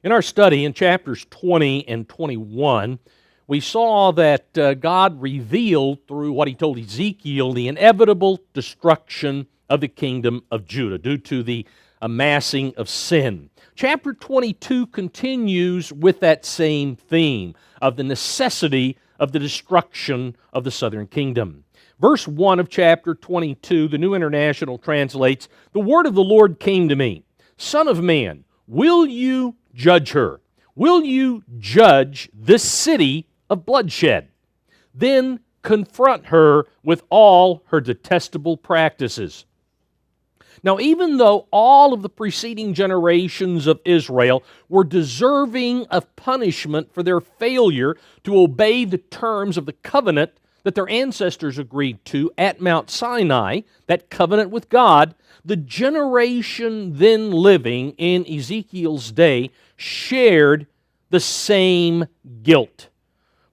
In our study in chapters 20 and 21, we saw that God revealed through what he told Ezekiel the inevitable destruction of the kingdom of Judah due to the amassing of sin. Chapter 22 continues with that same theme of the necessity of the destruction of the southern kingdom. Verse 1 of chapter 22, the New International translates, "The word of the Lord came to me, Son of man, will you judge her? Will you judge this city of bloodshed? Then confront her with all her detestable practices." Now, even though all of the preceding generations of Israel were deserving of punishment for their failure to obey the terms of the covenant that their ancestors agreed to at Mount Sinai, that covenant with God, the generation then living in Ezekiel's day shared the same guilt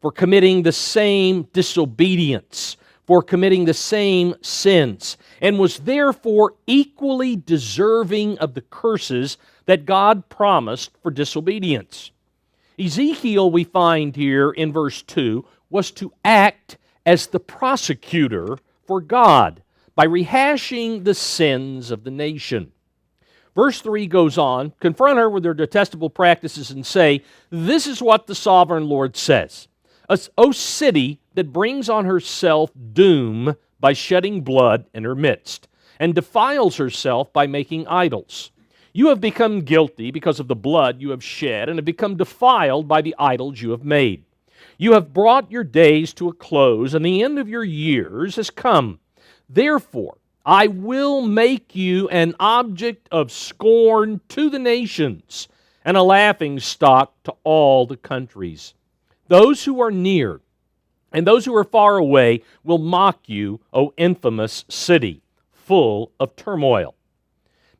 for committing the same disobedience, for committing the same sins, and was therefore equally deserving of the curses that God promised for disobedience. Ezekiel, we find here in verse 2, was to act as the prosecutor for God by rehashing the sins of the nation. Verse 3 goes on, "Confront her with her detestable practices and say, 'This is what the sovereign Lord says. O city that brings on herself doom by shedding blood in her midst, and defiles herself by making idols. You have become guilty because of the blood you have shed, and have become defiled by the idols you have made. You have brought your days to a close, and the end of your years has come. Therefore, I will make you an object of scorn to the nations, and a laughingstock to all the countries. Those who are near and those who are far away will mock you, O infamous city, full of turmoil.'"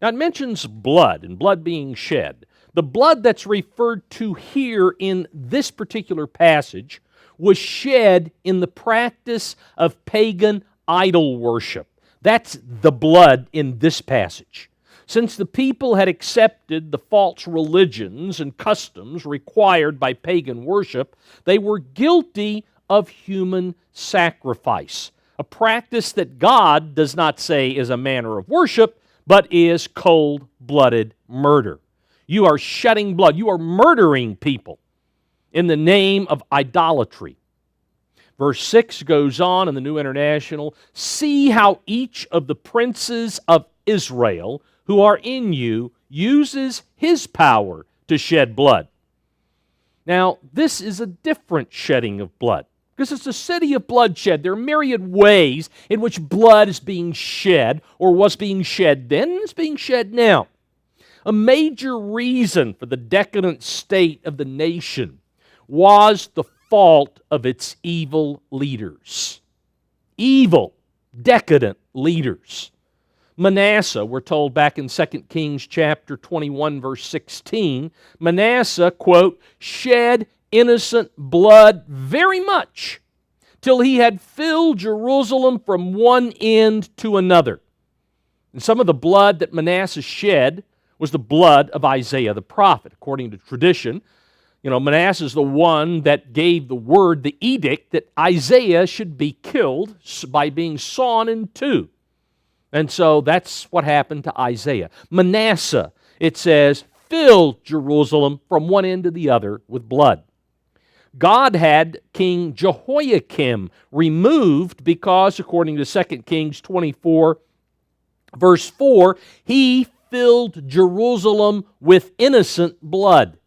Now it mentions blood and blood being shed. The blood that's referred to here in this particular passage was shed in the practice of pagan idol worship. That's the blood in this passage. Since the people had accepted the false religions and customs required by pagan worship, they were guilty of human sacrifice, a practice that God does not say is a manner of worship, but is cold-blooded murder. You are shedding blood. You are murdering people in the name of idolatry. Verse 6 goes on in the New International, "See how each of the princes of Israel who are in you uses his power to shed blood." Now, this is a different shedding of blood, because it's a city of bloodshed. There are myriad ways in which blood is being shed, or was being shed then, and is being shed now. A major reason for the decadent state of the nation was the fault of its evil leaders. Evil, decadent leaders. Manasseh, we're told back in 2 Kings chapter 21, verse 16, Manasseh, quote, "shed innocent blood very much, till he had filled Jerusalem from one end to another." And some of the blood that Manasseh shed was the blood of Isaiah the prophet. According to tradition, Manasseh is the one that gave the word, the edict, that Isaiah should be killed by being sawn in two. And so that's what happened to Isaiah. Manasseh, it says, filled Jerusalem from one end to the other with blood. God had King Jehoiakim removed because, according to 2 Kings 24, verse 4, he filled Jerusalem with innocent blood.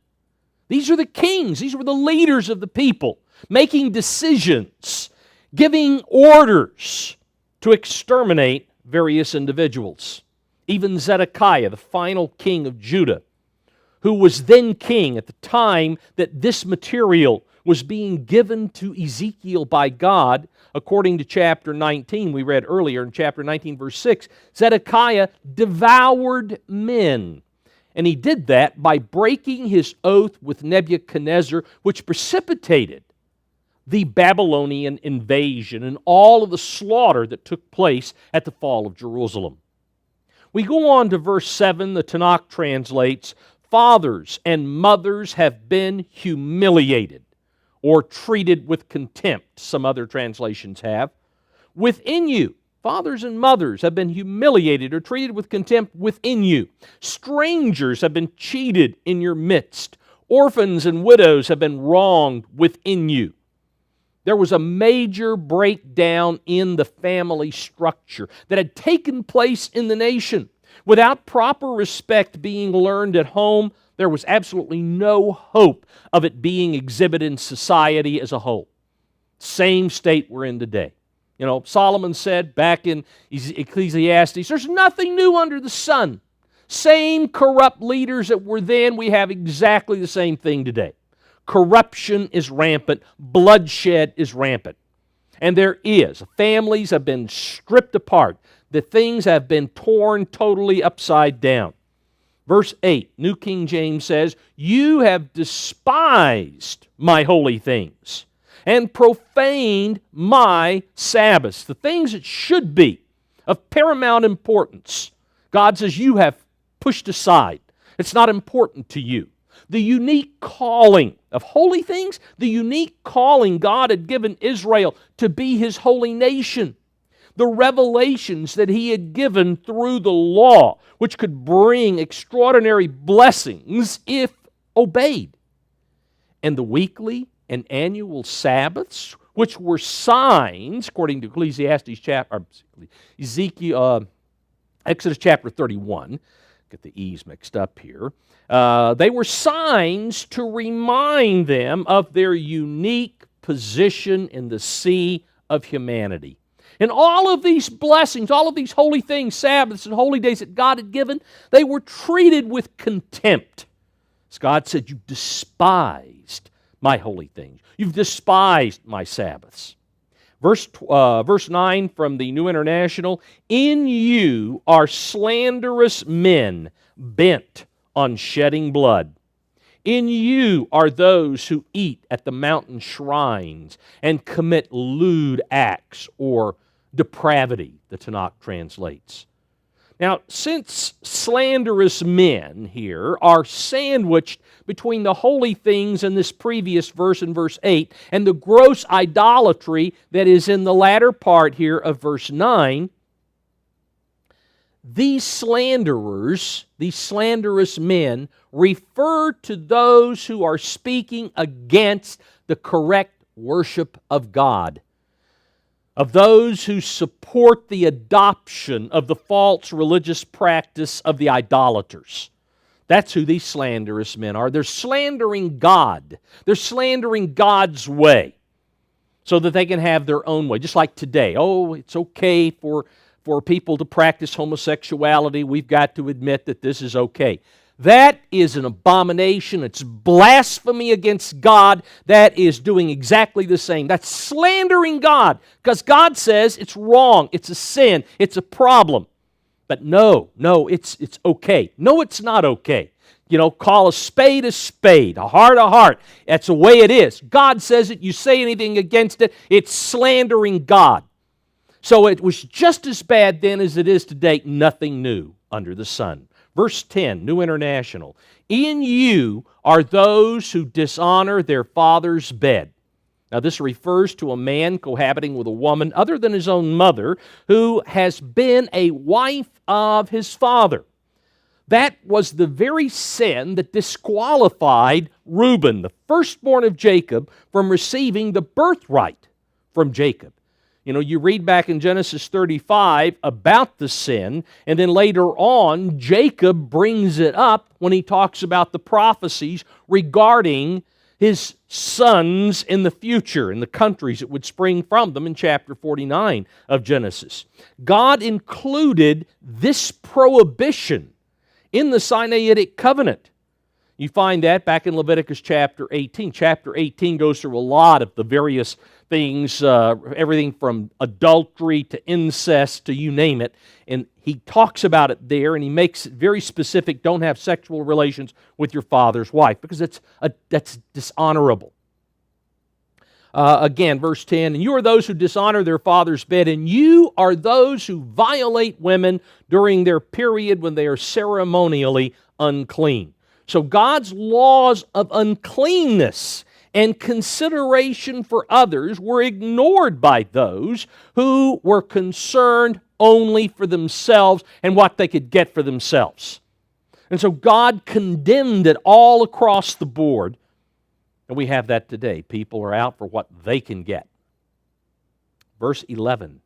These are the kings. These were the leaders of the people, making decisions, giving orders to exterminate various individuals. Even Zedekiah, the final king of Judah, who was then king at the time that this material was being given to Ezekiel by God, according to chapter 19, we read earlier in chapter 19, verse 6, Zedekiah devoured men. And he did that by breaking his oath with Nebuchadnezzar, which precipitated the Babylonian invasion and all of the slaughter that took place at the fall of Jerusalem. We go on to verse 7, the Tanakh translates, fathers and mothers have been humiliated or treated with contempt, some other translations have. Within you, fathers and mothers have been humiliated or treated with contempt within you. Strangers have been cheated in your midst. Orphans and widows have been wronged within you. There was a major breakdown in the family structure that had taken place in the nation. Without proper respect being learned at home, there was absolutely no hope of it being exhibited in society as a whole. Same state we're in today. You know, Solomon said back in Ecclesiastes, there's nothing new under the sun. Same corrupt leaders that were then, we have exactly the same thing today. Corruption is rampant. Bloodshed is rampant. And there is. Families have been stripped apart. The things have been torn totally upside down. Verse 8, New King James says, "You have despised my holy things and profaned my Sabbaths." The things that should be of paramount importance, God says you have pushed aside. It's not important to you. The unique calling of holy things, the unique calling God had given Israel to be His holy nation. The revelations that He had given through the law, which could bring extraordinary blessings if obeyed. And the weekly and annual Sabbaths, which were signs, according to Exodus chapter 31, get the E's mixed up here, they were signs to remind them of their unique position in the sea of humanity. And all of these blessings, all of these holy things, Sabbaths and holy days that God had given, they were treated with contempt. As God said, "You despised my holy things. You've despised my Sabbaths." Verse 9 from the New International, "In you are slanderous men bent on shedding blood. In you are those who eat at the mountain shrines and commit lewd acts," or depravity, the Tanakh translates. Now, since slanderous men here are sandwiched between the holy things in this previous verse in verse 8 and the gross idolatry that is in the latter part here of verse 9, these slanderers, these slanderous men, refer to those who are speaking against the correct worship of God, of those who support the adoption of the false religious practice of the idolaters. That's who these slanderous men are. They're slandering God. They're slandering God's way so that they can have their own way. Just like today. Oh, it's okay for people to practice homosexuality. We've got to admit that this is okay. That is an abomination. It's blasphemy against God. That is doing exactly the same. That's slandering God because God says it's wrong. It's a sin. It's a problem. But no, it's okay. No, it's not okay. You know, call a spade, a heart a heart. That's the way it is. God says it. You say anything against it, it's slandering God. So it was just as bad then as it is today. Nothing new under the sun. Verse 10, New International, "In you are those who dishonor their father's bed." Now this refers to a man cohabiting with a woman other than his own mother who has been a wife of his father. That was the very sin that disqualified Reuben, the firstborn of Jacob, from receiving the birthright from Jacob. You know, you read back in Genesis 35 about the sin, and then later on, Jacob brings it up when he talks about the prophecies regarding his sons in the future, in the countries that would spring from them in chapter 49 of Genesis. God included this prohibition in the Sinaitic covenant. You find that back in Leviticus chapter 18. Chapter 18 goes through a lot of the various things, everything from adultery to incest to you name it. And he talks about it there, and he makes it very specific, don't have sexual relations with your father's wife, because that's dishonorable. Again, verse 10, "And you are those who dishonor their father's bed, and you are those who violate women during their period when they are ceremonially unclean." So God's laws of uncleanness and consideration for others were ignored by those who were concerned only for themselves and what they could get for themselves. And so God condemned it all across the board. And we have that today. People are out for what they can get. Verse 11,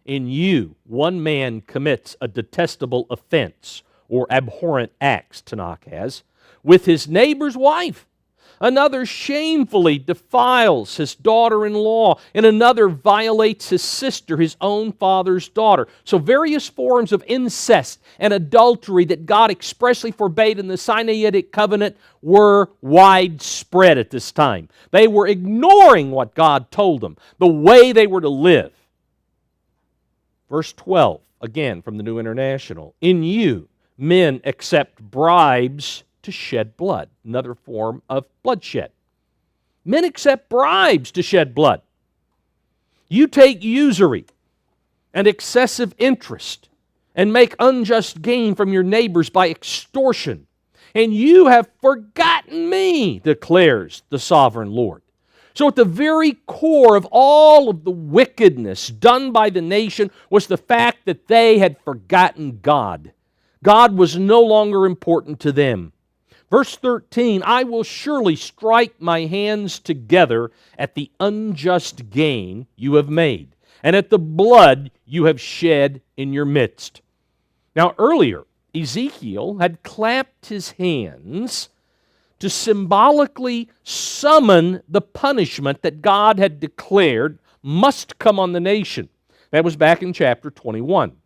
in you, one man commits a detestable offense or abhorrent acts, Tanakh has, with his neighbor's wife. Another shamefully defiles his daughter-in-law, and another violates his sister, his own father's daughter. So various forms of incest and adultery that God expressly forbade in the Sinaitic covenant were widespread at this time. They were ignoring what God told them, the way they were to live. Verse 12, again from the New International. In you, men accept bribes to shed blood. Another form of bloodshed. Men accept bribes to shed blood. You take usury and excessive interest and make unjust gain from your neighbors by extortion. And you have forgotten me, declares the sovereign Lord. So at the very core of all of the wickedness done by the nation was the fact that they had forgotten God. God was no longer important to them. Verse 13, I will surely strike my hands together at the unjust gain you have made, and at the blood you have shed in your midst. Now earlier, Ezekiel had clapped his hands to symbolically summon the punishment that God had declared must come on the nation. That was back in chapter 21.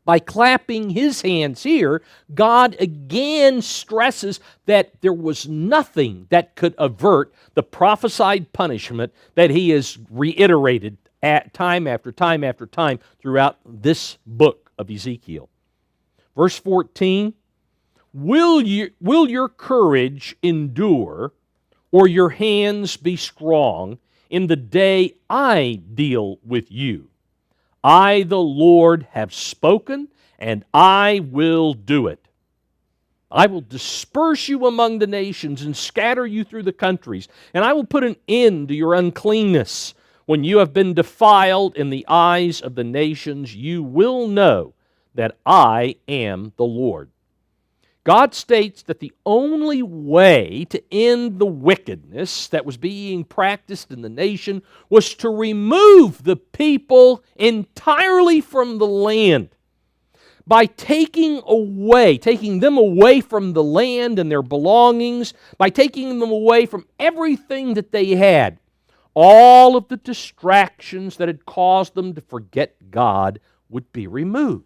By clapping his hands here, God again stresses that there was nothing that could avert the prophesied punishment that he has reiterated at time after time after time throughout this book of Ezekiel. Verse 14, will your courage endure, or your hands be strong in the day I deal with you? I, the Lord, have spoken, and I will do it. I will disperse you among the nations and scatter you through the countries, and I will put an end to your uncleanness. When you have been defiled in the eyes of the nations, you will know that I am the Lord. God states that the only way to end the wickedness that was being practiced in the nation was to remove the people entirely from the land. By taking them away from the land and their belongings, by taking them away from everything that they had, all of the distractions that had caused them to forget God would be removed.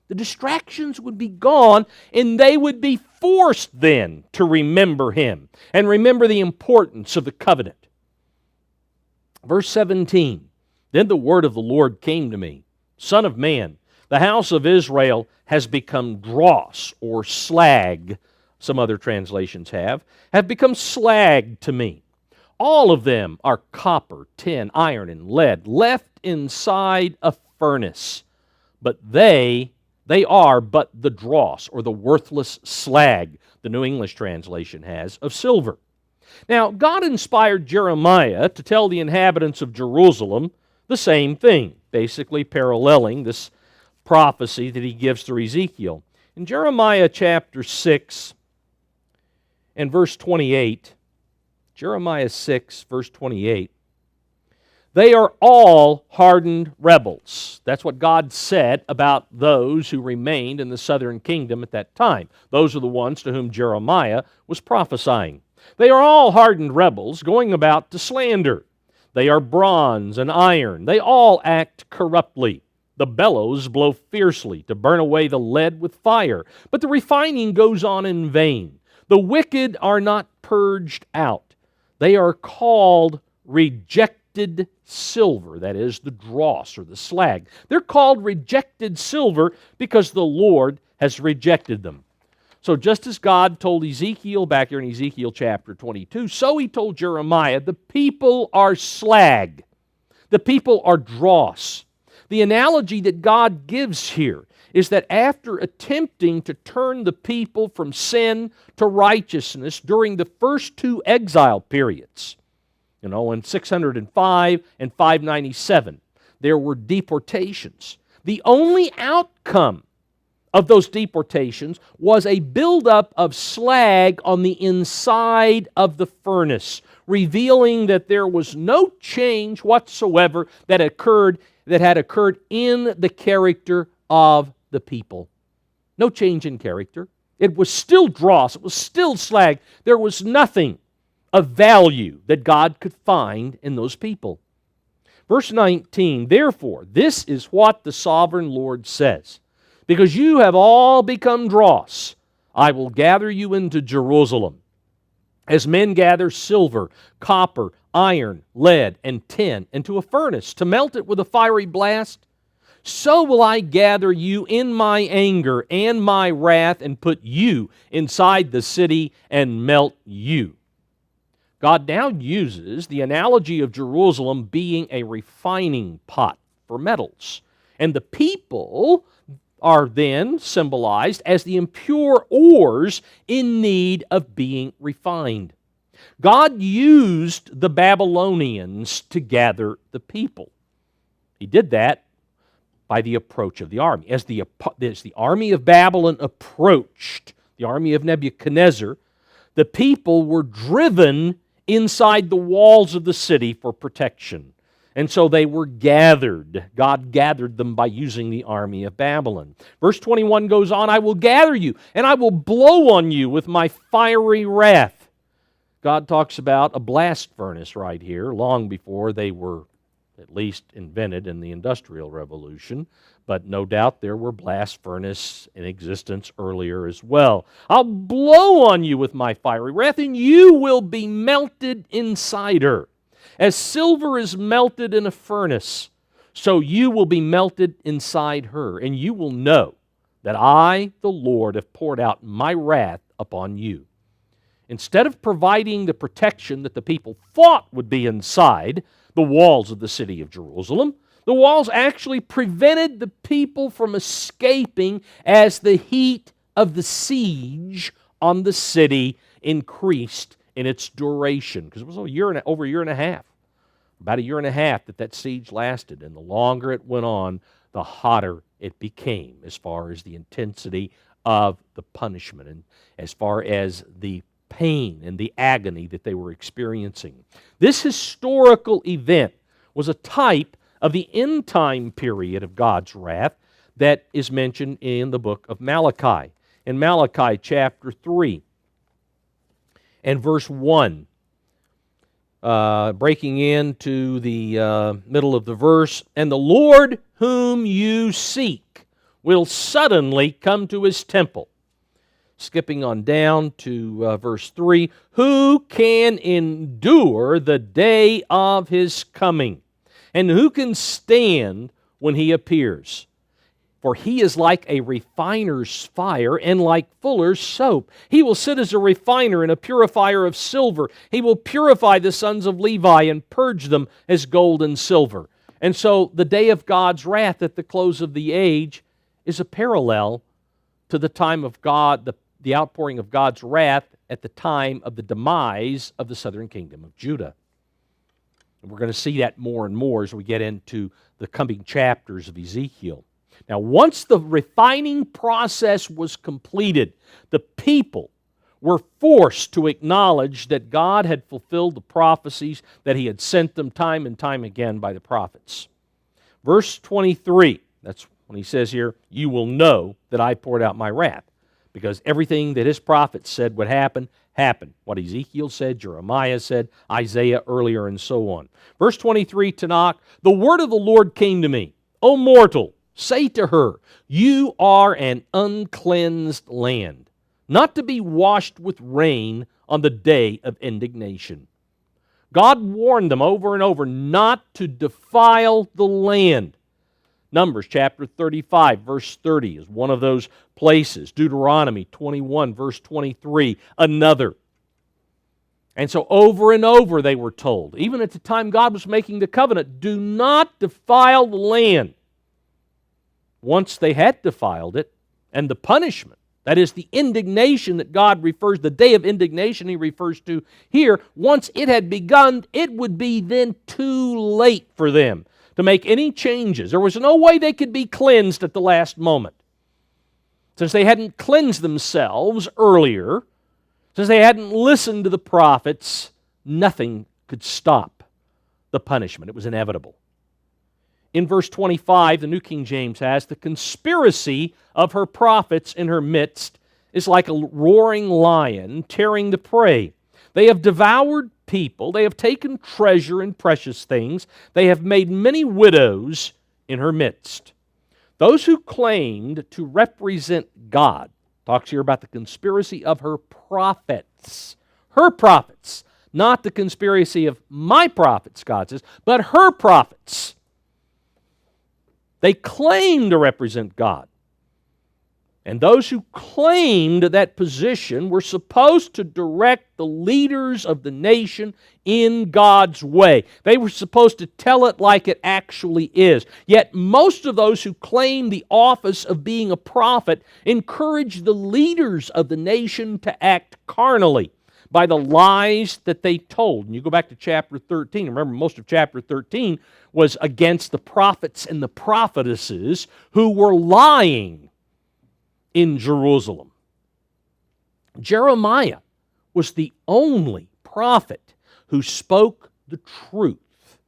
The distractions would be gone, and they would be forced then to remember Him and remember the importance of the covenant. Verse 17, then the word of the Lord came to me, Son of man, the house of Israel has become dross or slag, some other translations have become slag to me. All of them are copper, tin, iron, and lead, left inside a furnace, but they are but the dross, or the worthless slag, the New English translation has, of silver. Now, God inspired Jeremiah to tell the inhabitants of Jerusalem the same thing, basically paralleling this prophecy that he gives through Ezekiel. In Jeremiah chapter 6 and verse 28, Jeremiah 6, verse 28, they are all hardened rebels. That's what God said about those who remained in the southern kingdom at that time. Those are the ones to whom Jeremiah was prophesying. They are all hardened rebels going about to slander. They are bronze and iron. They all act corruptly. The bellows blow fiercely to burn away the lead with fire, but the refining goes on in vain. The wicked are not purged out. They are called rejected silver, that is, the dross or the slag. They're called rejected silver because the Lord has rejected them. So just as God told Ezekiel back here in Ezekiel chapter 22, so he told Jeremiah, the people are slag. The people are dross. The analogy that God gives here is that after attempting to turn the people from sin to righteousness during the first two exile periods, in 605 and 597, there were deportations. The only outcome of those deportations was a buildup of slag on the inside of the furnace, revealing that there was no change whatsoever that had occurred in the character of the people. No change in character. It was still dross. It was still slag. There was nothing of value that God could find in those people. Verse 19, therefore, this is what the sovereign Lord says. Because you have all become dross, I will gather you into Jerusalem, as men gather silver, copper, iron, lead, and tin into a furnace to melt it with a fiery blast. So will I gather you in my anger and my wrath and put you inside the city and melt you. God now uses the analogy of Jerusalem being a refining pot for metals. And the people are then symbolized as the impure ores in need of being refined. God used the Babylonians to gather the people. He did that by the approach of the army. As the army of Babylon approached the army of Nebuchadnezzar, the people were driven inside the walls of the city for protection. And so they were gathered. God gathered them by using the army of Babylon. Verse 21 goes on, I will gather you, and I will blow on you with my fiery wrath. God talks about a blast furnace right here, long before they were at least invented in the Industrial Revolution. But no doubt there were blast furnaces in existence earlier as well. I'll blow on you with my fiery wrath, and you will be melted inside her. As silver is melted in a furnace, so you will be melted inside her, and you will know that I, the Lord, have poured out my wrath upon you. Instead of providing the protection that the people thought would be inside the walls of the city of Jerusalem, the walls actually prevented the people from escaping as the heat of the siege on the city increased in its duration, because it was over a year and a half. About a year and a half that siege lasted, and the longer it went on, the hotter it became as far as the intensity of the punishment and as far as the pain and the agony that they were experiencing. This historical event was a type of the end time period of God's wrath that is mentioned in the book of Malachi. In Malachi chapter 3 and verse 1, breaking into the middle of the verse, and the Lord whom you seek will suddenly come to his temple. Skipping on down to verse 3, who can endure the day of his coming? And who can stand when he appears? For he is like a refiner's fire and like fuller's soap. He will sit as a refiner and a purifier of silver. He will purify the sons of Levi and purge them as gold and silver. And so the day of God's wrath at the close of the age is a parallel to the time of God, the outpouring of God's wrath at the time of the demise of the southern kingdom of Judah. And we're going to see that more and more as we get into the coming chapters of Ezekiel. Now, once the refining process was completed, the people were forced to acknowledge that God had fulfilled the prophecies that he had sent them time and time again by the prophets. Verse 23, that's when he says here, you will know that I poured out my wrath, because everything that his prophets said would happen, happened. What Ezekiel said, Jeremiah said, Isaiah earlier, and so on. Verse 23, Tanakh, the word of the Lord came to me, O mortal, say to her, you are an uncleansed land, not to be washed with rain on the day of indignation. God warned them over and over not to defile the land. Numbers chapter 35, verse 30 is one of those places. Deuteronomy 21, verse 23, another. And so over and over they were told, even at the time God was making the covenant, do not defile the land. once they had defiled it, and the punishment, that is the indignation that God refers, the day of indignation he refers to here, once it had begun, it would be then too late for them to make any changes. There was no way they could be cleansed at the last moment. Since they hadn't cleansed themselves earlier, since they hadn't listened to the prophets, nothing could stop the punishment. It was inevitable. In verse 25, the New King James has, the conspiracy of her prophets in her midst is like a roaring lion tearing the prey. They have devoured people. They have taken treasure and precious things. They have made many widows in her midst. Those who claimed to represent God, talks here about the conspiracy of her prophets, not the conspiracy of my prophets, God says, but her prophets. They claim to represent God. And those who claimed that position were supposed to direct the leaders of the nation in God's way. They were supposed to tell it like it actually is. Yet most of those who claim the office of being a prophet encourage the leaders of the nation to act carnally by the lies that they told. And you go back to chapter 13. Remember, most of chapter 13 was against the prophets and the prophetesses who were lying in Jerusalem. Jeremiah was the only prophet who spoke the truth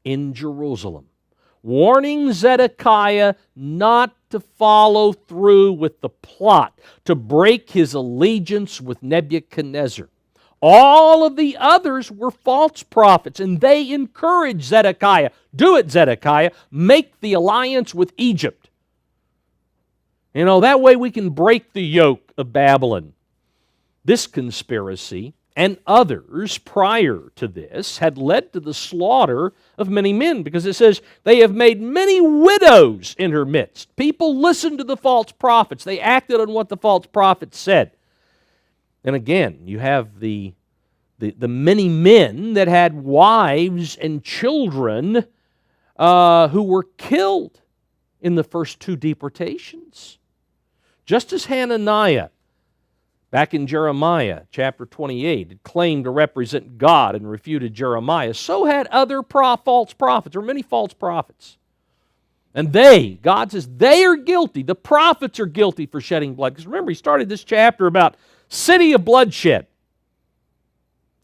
in Jerusalem, warning Zedekiah not to follow through with the plot to break his allegiance with Nebuchadnezzar. All of the others were false prophets, and they encouraged Zedekiah. Do it, Zedekiah. Make the alliance with Egypt. You know, that way we can break the yoke of Babylon. This conspiracy and others prior to this had led to the slaughter of many men, because it says, they have made many widows in her midst. People listened to the false prophets. They acted on what the false prophets said. And again, you have the many men that had wives and children who were killed in the first two deportations. Just as Hananiah, back in Jeremiah chapter 28, had claimed to represent God and refuted Jeremiah, so had other false prophets. There were many false prophets. And God says, they are guilty. The prophets are guilty for shedding blood. Because remember, he started this chapter about city of bloodshed.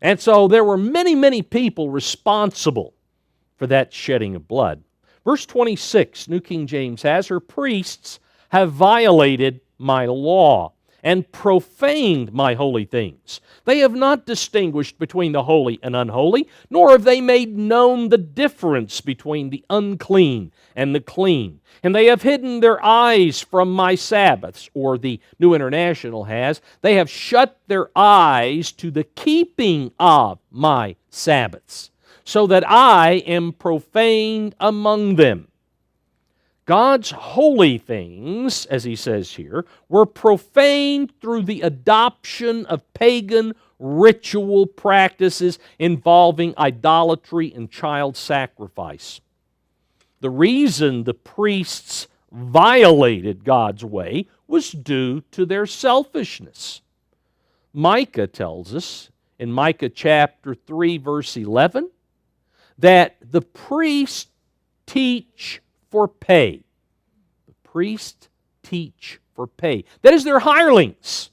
And so there were many, many people responsible for that shedding of blood. Verse 26, New King James has, her priests have violated my law and profaned my holy things. They have not distinguished between the holy and unholy, nor have they made known the difference between the unclean and the clean. And they have hidden their eyes from my Sabbaths, or the New International has. They have shut their eyes to the keeping of my Sabbaths, so that I am profaned among them. God's holy things, as he says here, were profaned through the adoption of pagan ritual practices involving idolatry and child sacrifice. The reason the priests violated God's way was due to their selfishness. Micah tells us in Micah chapter 3, verse 11, that the priests teach for pay. The priests teach for pay. That is, they're hirelings.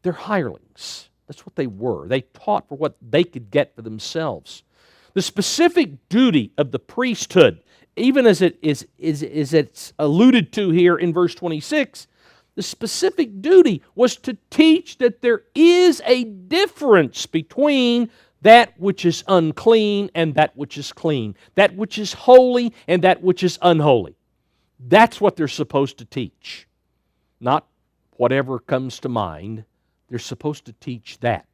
They're hirelings. That's what they were. They taught for what they could get for themselves. The specific duty of the priesthood, even as it's alluded to here in verse 26, the specific duty was to teach that there is a difference between that which is unclean and that which is clean, that which is holy and that which is unholy. That's what they're supposed to teach. Not whatever comes to mind. They're supposed to teach that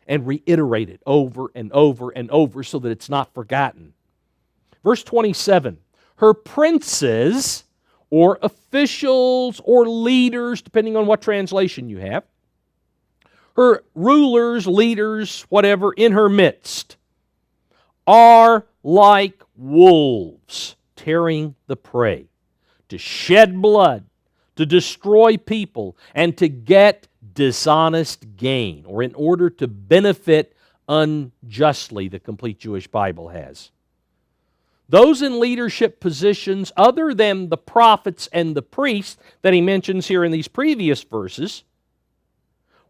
and reiterate it over and over and over so that it's not forgotten. Verse 27, her princes or officials or leaders, depending on what translation you have, her rulers, leaders, whatever, in her midst, are like wolves tearing the prey. to shed blood, to destroy people, and to get dishonest gain, or in order to benefit unjustly, the complete Jewish Bible has. Those in leadership positions other than the prophets and the priests that he mentions here in these previous verses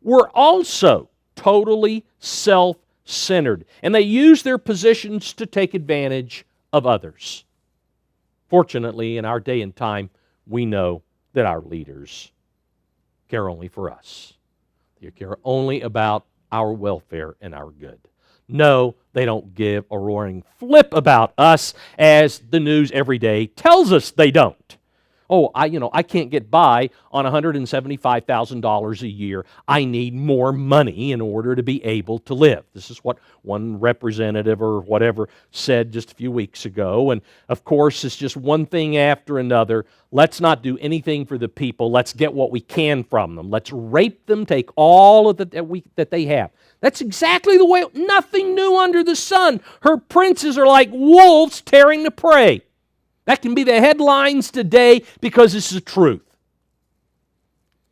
were also totally self-centered, and they used their positions to take advantage of others. Fortunately, in our day and time, we know that our leaders care only for us. They care only about our welfare and our good. No, they don't give a roaring flip about us, as the news every day tells us they don't. Oh, I can't get by on $175,000 a year. I need more money in order to be able to live. This is what one representative or whatever said just a few weeks ago. And of course, it's just one thing after another. Let's not do anything for the people. Let's get what we can from them. Let's rape them, take all of that they have. That's exactly the way, nothing new under the sun. Her princes are like wolves tearing the prey. That can be the headlines today because this is the truth.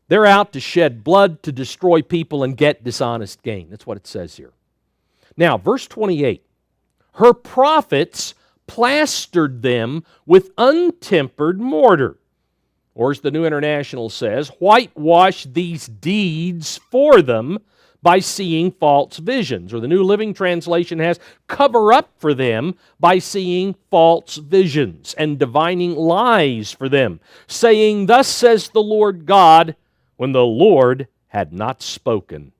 They're out to shed blood, to destroy people, and get dishonest gain. That's what it says here. Now, verse 28. Her prophets plastered them with untempered mortar. Or as the New International says, whitewash these deeds for them by seeing false visions. Or the New Living Translation has, cover up for them by seeing false visions and divining lies for them, saying, thus says the Lord God, when the Lord had not spoken.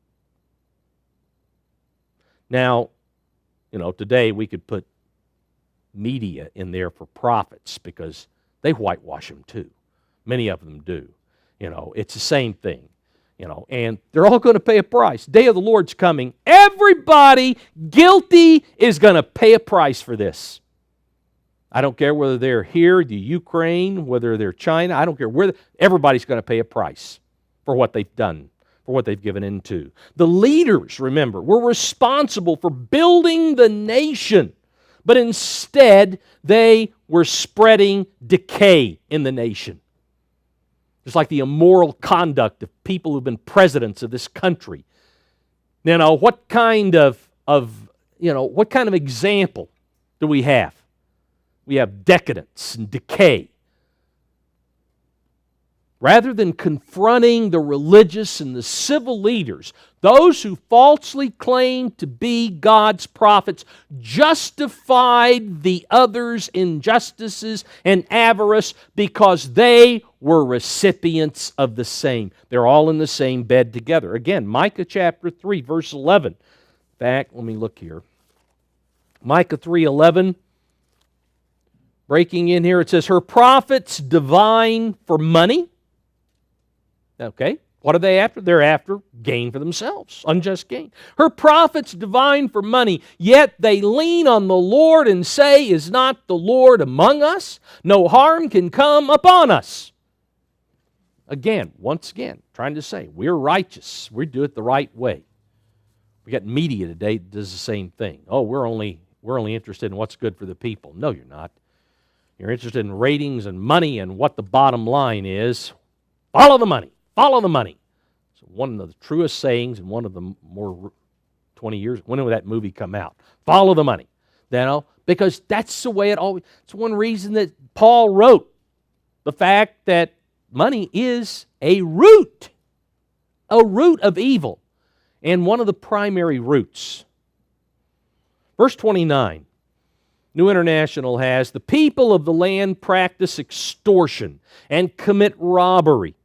Now, today we could put media in there for prophets because they whitewash them too. Many of them do. It's the same thing. And they're all going to pay a price. Day of the Lord's coming. Everybody guilty is going to pay a price for this. I don't care whether they're here, the Ukraine, whether they're China. I don't care where. Everybody's going to pay a price for what they've done, for what they've given into. The leaders, remember, were responsible for building the nation, but instead they were spreading decay in the nation. Just like the immoral conduct of people who've been presidents of this country. What kind of example do we have? We have decadence and decay. Rather than confronting the religious and the civil leaders, those who falsely claimed to be God's prophets justified the others' injustices and avarice because they were recipients of the same. They're all in the same bed together. Again, Micah chapter 3, verse 11. In fact, let me look here. Micah 3:11. Breaking in here, it says, her prophets divine for money. Okay, what are they after? They're after gain for themselves, unjust gain. Her prophets divine for money, yet they lean on the Lord and say, is not the Lord among us? No harm can come upon us. Once again, trying to say, we're righteous. We do it the right way. We got media today that does the same thing. Oh, we're only interested in what's good for the people. No, you're not. You're interested in ratings and money and what the bottom line is. Follow the money. Follow the money. So one of the truest sayings, and one of the more 20 years, when did that movie come out? Follow the money. Because that's the way it always, it's one reason that Paul wrote the fact that money is a root of evil, and one of the primary roots. Verse 29, New International has, the people of the land practice extortion and commit robbery.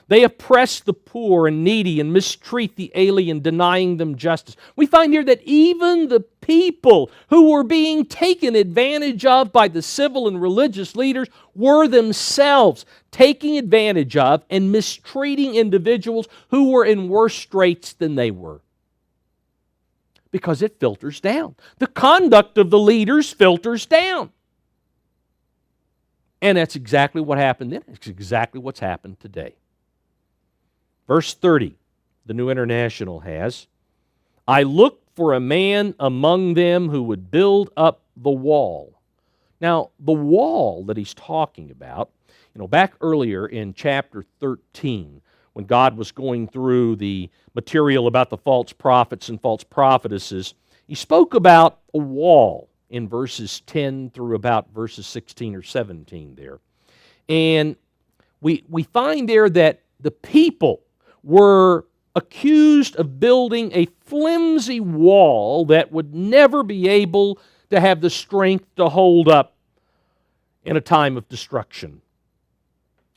They oppress the poor and needy and mistreat the alien, denying them justice. We find here that even the people who were being taken advantage of by the civil and religious leaders were themselves taking advantage of and mistreating individuals who were in worse straits than they were. Because it filters down. The conduct of the leaders filters down. And that's exactly what happened then. It's exactly what's happened today. Verse 30, the New International has, I looked for a man among them who would build up the wall, Now, the wall that he's talking about, back earlier in chapter 13, when God was going through the material about the false prophets and false prophetesses, he spoke about a wall in verses 10 through about verses 16 or 17 there. And we find there that the people were accused of building a flimsy wall that would never be able to have the strength to hold up in a time of destruction.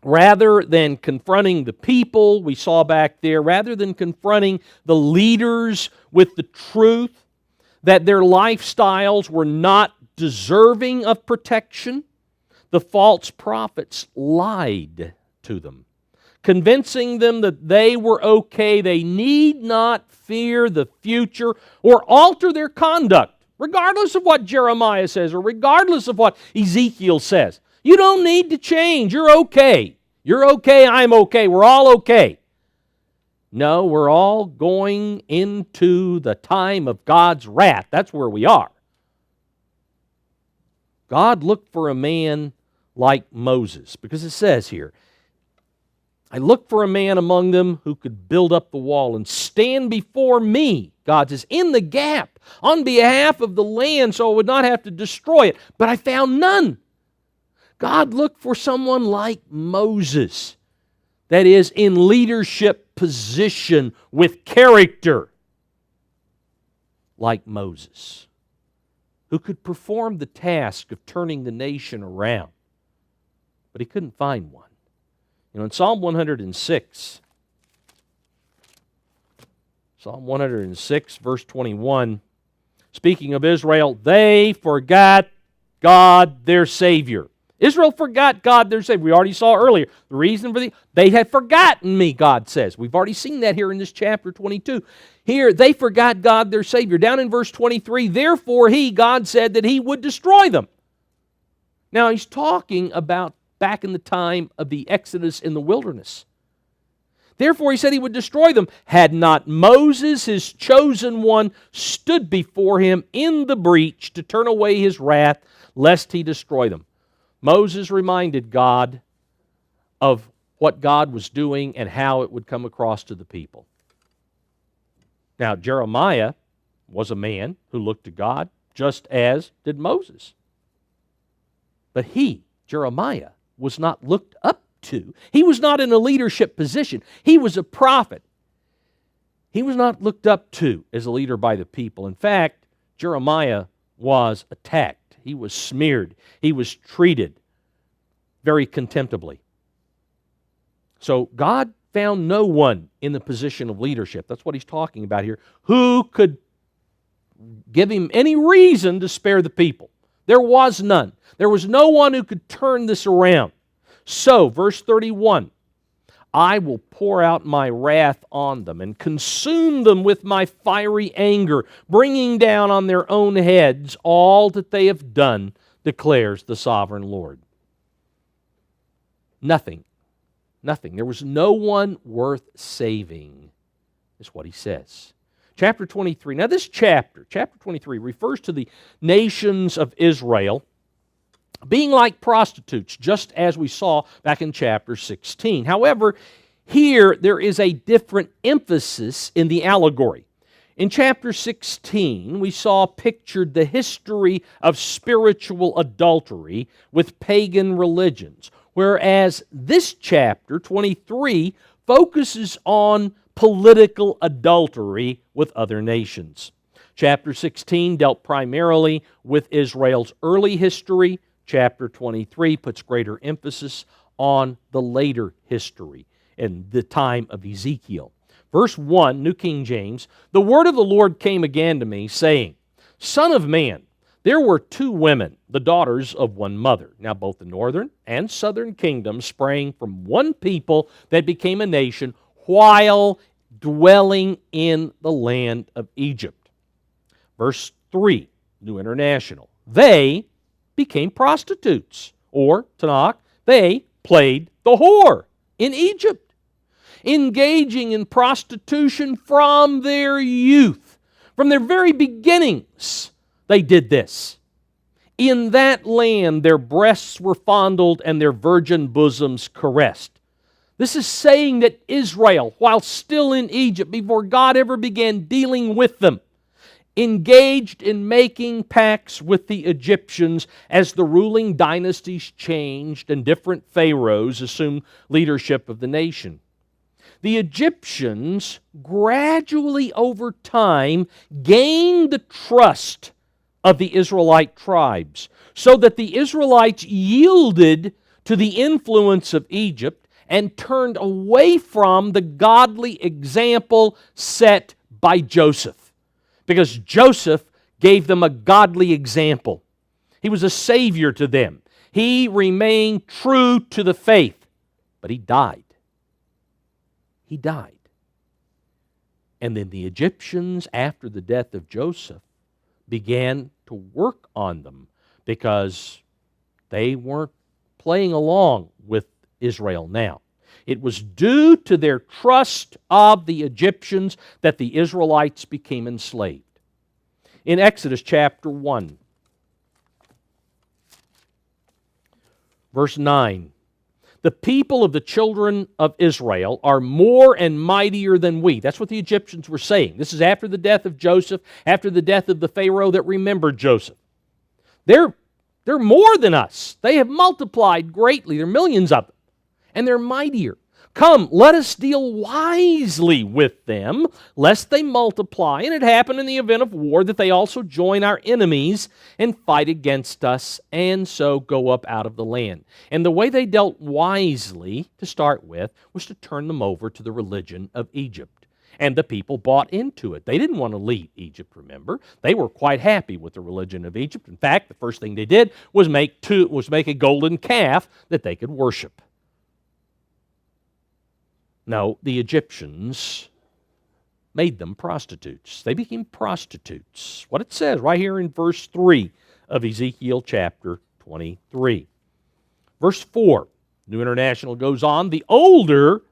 Rather than confronting the people, we saw back there, rather than confronting the leaders with the truth that their lifestyles were not deserving of protection, the false prophets lied to them, convincing them that they were okay, they need not fear the future or alter their conduct, regardless of what Jeremiah says or regardless of what Ezekiel says. You don't need to change. You're okay. You're okay, I'm okay, we're all okay. No, we're all going into the time of God's wrath. That's where we are. God looked for a man like Moses, because it says here, I looked for a man among them who could build up the wall and stand before me, God says, in the gap, on behalf of the land, so I would not have to destroy it. But I found none. God looked for someone like Moses, that is, in leadership position with character, like Moses, who could perform the task of turning the nation around. But he couldn't find one. In Psalm 106, verse 21, speaking of Israel, they forgot God their Savior. Israel forgot God their Savior. We already saw earlier the reason for they had forgotten me, God says. We've already seen that here in this chapter 22. Here, they forgot God their Savior. Down in verse 23, therefore God said that he would destroy them. Now, he's talking about back in the time of the Exodus in the wilderness. Therefore, he said he would destroy them, had not Moses, his chosen one, stood before him in the breach to turn away his wrath, lest he destroy them. Moses reminded God of what God was doing and how it would come across to the people. Now, Jeremiah was a man who looked to God, just as did Moses. But Jeremiah, was not looked up to. He was not in a leadership position. He was a prophet. He was not looked up to as a leader by the people. In fact, Jeremiah was attacked. He was smeared. He was treated very contemptibly. So God found no one in the position of leadership. That's what he's talking about here. Who could give him any reason to spare the people? There was none. There was no one who could turn this around. So, verse 31, I will pour out my wrath on them and consume them with my fiery anger, bringing down on their own heads all that they have done, declares the sovereign Lord. Nothing. There was no one worth saving, is what he says. Chapter 23. Now this chapter 23, refers to the nations of Israel being like prostitutes, just as we saw back in chapter 16. However, here there is a different emphasis in the allegory. In chapter 16, we saw pictured the history of spiritual adultery with pagan religions, whereas this chapter, 23, focuses on political adultery with other nations. Chapter 16 dealt primarily with Israel's early history. Chapter 23 puts greater emphasis on the later history in the time of Ezekiel. Verse 1, New King James, the word of the Lord came again to me, saying, Son of man, there were two women, the daughters of one mother. Now both the northern and southern kingdoms sprang from one people that became a nation while dwelling in the land of Egypt. Verse 3, New International, they became prostitutes, or Tanakh, they played the whore in Egypt, engaging in prostitution from their youth. From their very beginnings, they did this. In that land their breasts were fondled and their virgin bosoms caressed. This is saying that Israel, while still in Egypt, before God ever began dealing with them, engaged in making pacts with the Egyptians as the ruling dynasties changed and different pharaohs assumed leadership of the nation. The Egyptians gradually over time gained the trust of the Israelite tribes, so that the Israelites yielded to the influence of Egypt and turned away from the godly example set by Joseph. Because Joseph gave them a godly example. He was a savior to them. He remained true to the faith, but he died. He died. And then the Egyptians, after the death of Joseph, began to work on them because they weren't playing along with Israel now. It was due to their trust of the Egyptians that the Israelites became enslaved. In Exodus chapter 1, verse 9, the people of the children of Israel are more and mightier than we. That's what the Egyptians were saying. This is after the death of Joseph, after the death of the Pharaoh that remembered Joseph. They're more than us. They have multiplied greatly. There are millions of them. And they're mightier. Come, let us deal wisely with them, lest they multiply. And it happened in the event of war that they also join our enemies and fight against us, and so go up out of the land. And the way they dealt wisely, to start with, was to turn them over to the religion of Egypt. And the people bought into it. They didn't want to leave Egypt, remember. They were quite happy with the religion of Egypt. In fact, the first thing they did was make a golden calf that they could worship. No, the Egyptians made them prostitutes. They became prostitutes. What it says right here in verse 3 of Ezekiel chapter 23. Verse 4, New International goes on, the older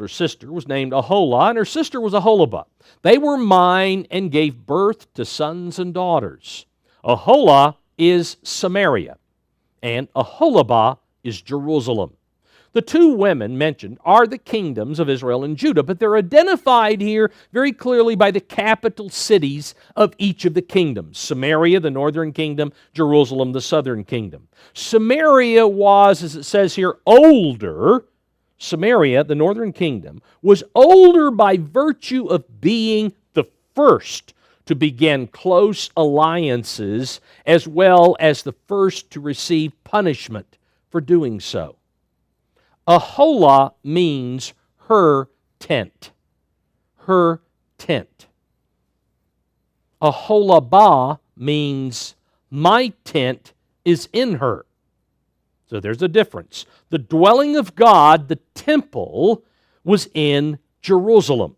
sister was named Aholah, and her sister was Aholibah. They were mine and gave birth to sons and daughters. Aholah is Samaria, and Aholibah is Jerusalem. The two women mentioned are the kingdoms of Israel and Judah, but they're identified here very clearly by the capital cities of each of the kingdoms. Samaria, the northern kingdom, Jerusalem, the southern kingdom. Samaria was, as it says here, older. Samaria, the northern kingdom, was older by virtue of being the first to begin close alliances, as well as the first to receive punishment for doing so. Aholah means her tent. Her tent. Aholibah means my tent is in her. So there's a difference. The dwelling of God, the temple, was in Jerusalem.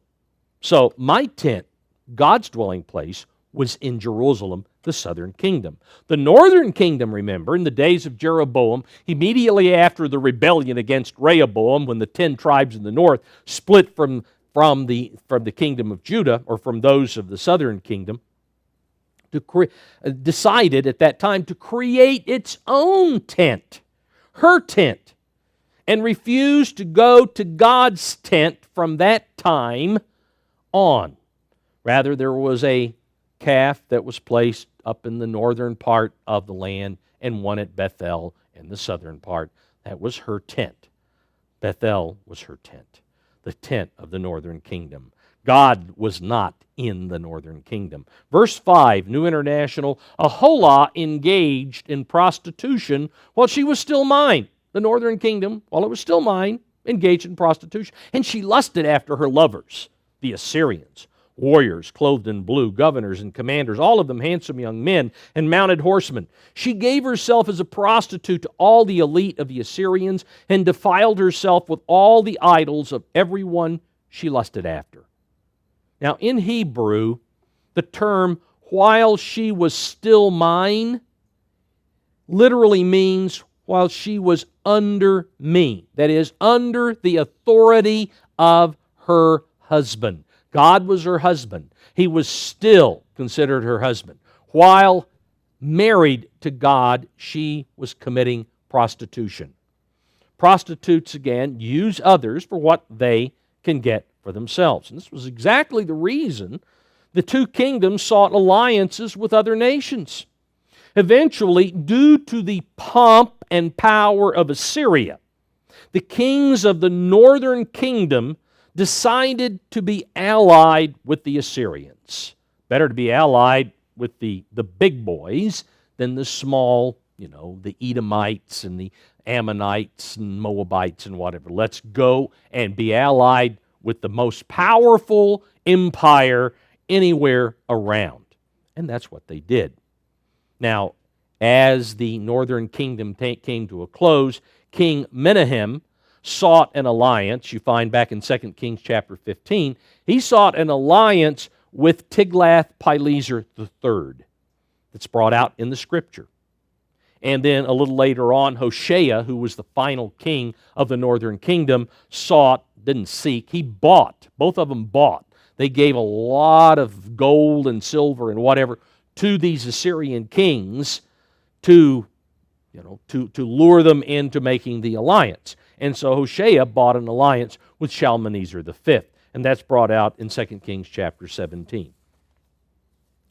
So my tent, God's dwelling place, was in Jerusalem, the southern kingdom. The northern kingdom, remember, in the days of Jeroboam, immediately after the rebellion against Rehoboam, when the 10 tribes in the north split from the kingdom of Judah, or from those of the southern kingdom, decided at that time to create its own tent, her tent, and refused to go to God's tent from that time on. Rather, there was a calf that was placed up in the northern part of the land and one at Bethel in the southern part. That was her tent. Bethel was her tent, the tent of the northern kingdom. God was not in the northern kingdom. Verse 5, New International, Aholah engaged in prostitution while she was still mine. The northern kingdom, while it was still mine, engaged in prostitution. And she lusted after her lovers, the Assyrians. Warriors clothed in blue, governors and commanders, all of them handsome young men and mounted horsemen. She gave herself as a prostitute to all the elite of the Assyrians and defiled herself with all the idols of everyone she lusted after. Now, in Hebrew, the term, while she was still mine, literally means while she was under me. That is, under the authority of her husband. God was her husband. He was still considered her husband. While married to God, she was committing prostitution. Prostitutes, again, use others for what they can get for themselves. And this was exactly the reason the two kingdoms sought alliances with other nations. Eventually, due to the pomp and power of Assyria, the kings of the northern kingdom decided to be allied with the Assyrians. Better to be allied with the big boys than the small, the Edomites and the Ammonites and Moabites and whatever. Let's go and be allied with the most powerful empire anywhere around. And that's what they did. Now, as the northern kingdom came to a close, King Menahem sought an alliance. You find back in 2 Kings chapter 15, he sought an alliance with Tiglath-Pileser III. That's brought out in the Scripture. And then a little later on, Hoshea, who was the final king of the northern kingdom, didn't seek, he bought. Both of them bought. They gave a lot of gold and silver and whatever to these Assyrian kings to lure them into making the alliance. And so Hoshea bought an alliance with Shalmaneser V. And that's brought out in 2 Kings chapter 17.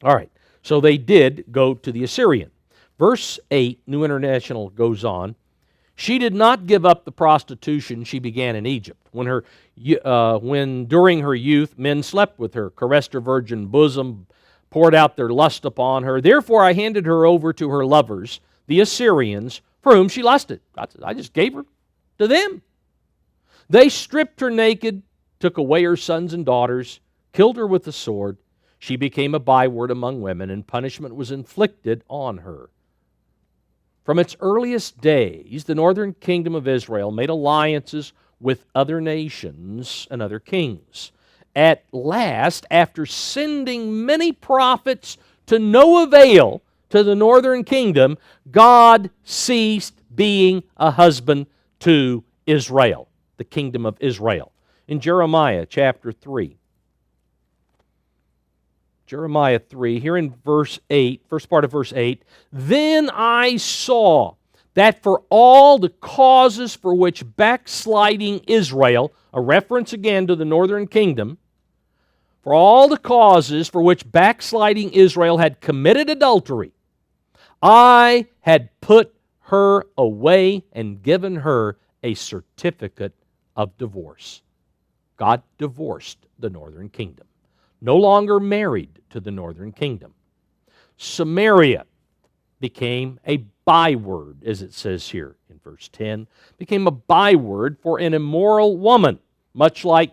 All right, so they did go to the Assyrian. Verse 8, New International goes on, she did not give up the prostitution she began in Egypt. When during her youth men slept with her, caressed her virgin bosom, poured out their lust upon her. Therefore I handed her over to her lovers, the Assyrians, for whom she lusted. I just gave her to them. They stripped her naked, took away her sons and daughters, killed her with the sword. She became a byword among women, and punishment was inflicted on her. From its earliest days, the northern kingdom of Israel made alliances with other nations and other kings. At last, after sending many prophets to no avail to the northern kingdom, God ceased being a husband to Israel, the kingdom of Israel. In Jeremiah chapter 3. Jeremiah 3, here in verse 8, first part of verse 8, then I saw that for all the causes for which backsliding Israel, a reference again to the northern kingdom, for all the causes for which backsliding Israel had committed adultery, I had put her away and given her a certificate of divorce. God divorced the northern kingdom. No longer married to the northern kingdom. Samaria became a byword, as it says here in verse 10, became a byword for an immoral woman, much like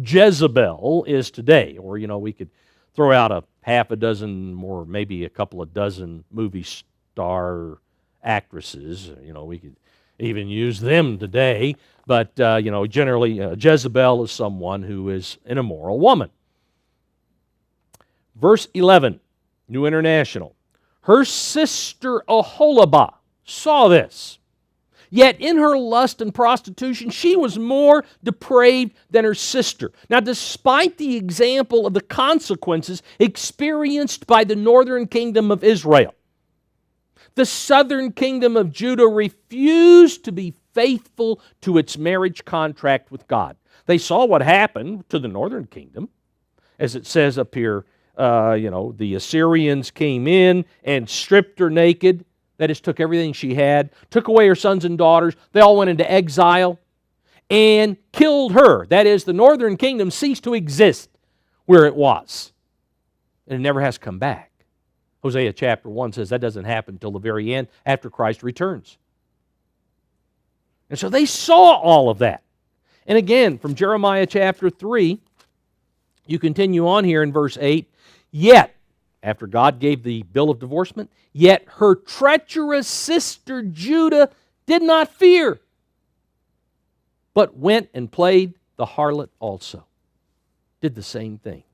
Jezebel is today. Or, we could throw out a half a dozen or maybe a couple of dozen movie star actresses. We could even use them today. But, generally Jezebel is someone who is an immoral woman. Verse 11, New International. Her sister Oholibah saw this. Yet in her lust and prostitution, she was more depraved than her sister. Now, despite the example of the consequences experienced by the northern kingdom of Israel, the southern kingdom of Judah refused to be faithful to its marriage contract with God. They saw what happened to the northern kingdom, as it says up here. The Assyrians came in and stripped her naked. That is, took everything she had, took away her sons and daughters. They all went into exile and killed her. That is, the northern kingdom ceased to exist where it was. And it never has come back. Hosea chapter 1 says that doesn't happen until the very end, after Christ returns. And so they saw all of that. And again, from Jeremiah chapter 3, you continue on here in verse 8, yet, after God gave the bill of divorcement, yet her treacherous sister Judah did not fear, but went and played the harlot also. Did the same thing.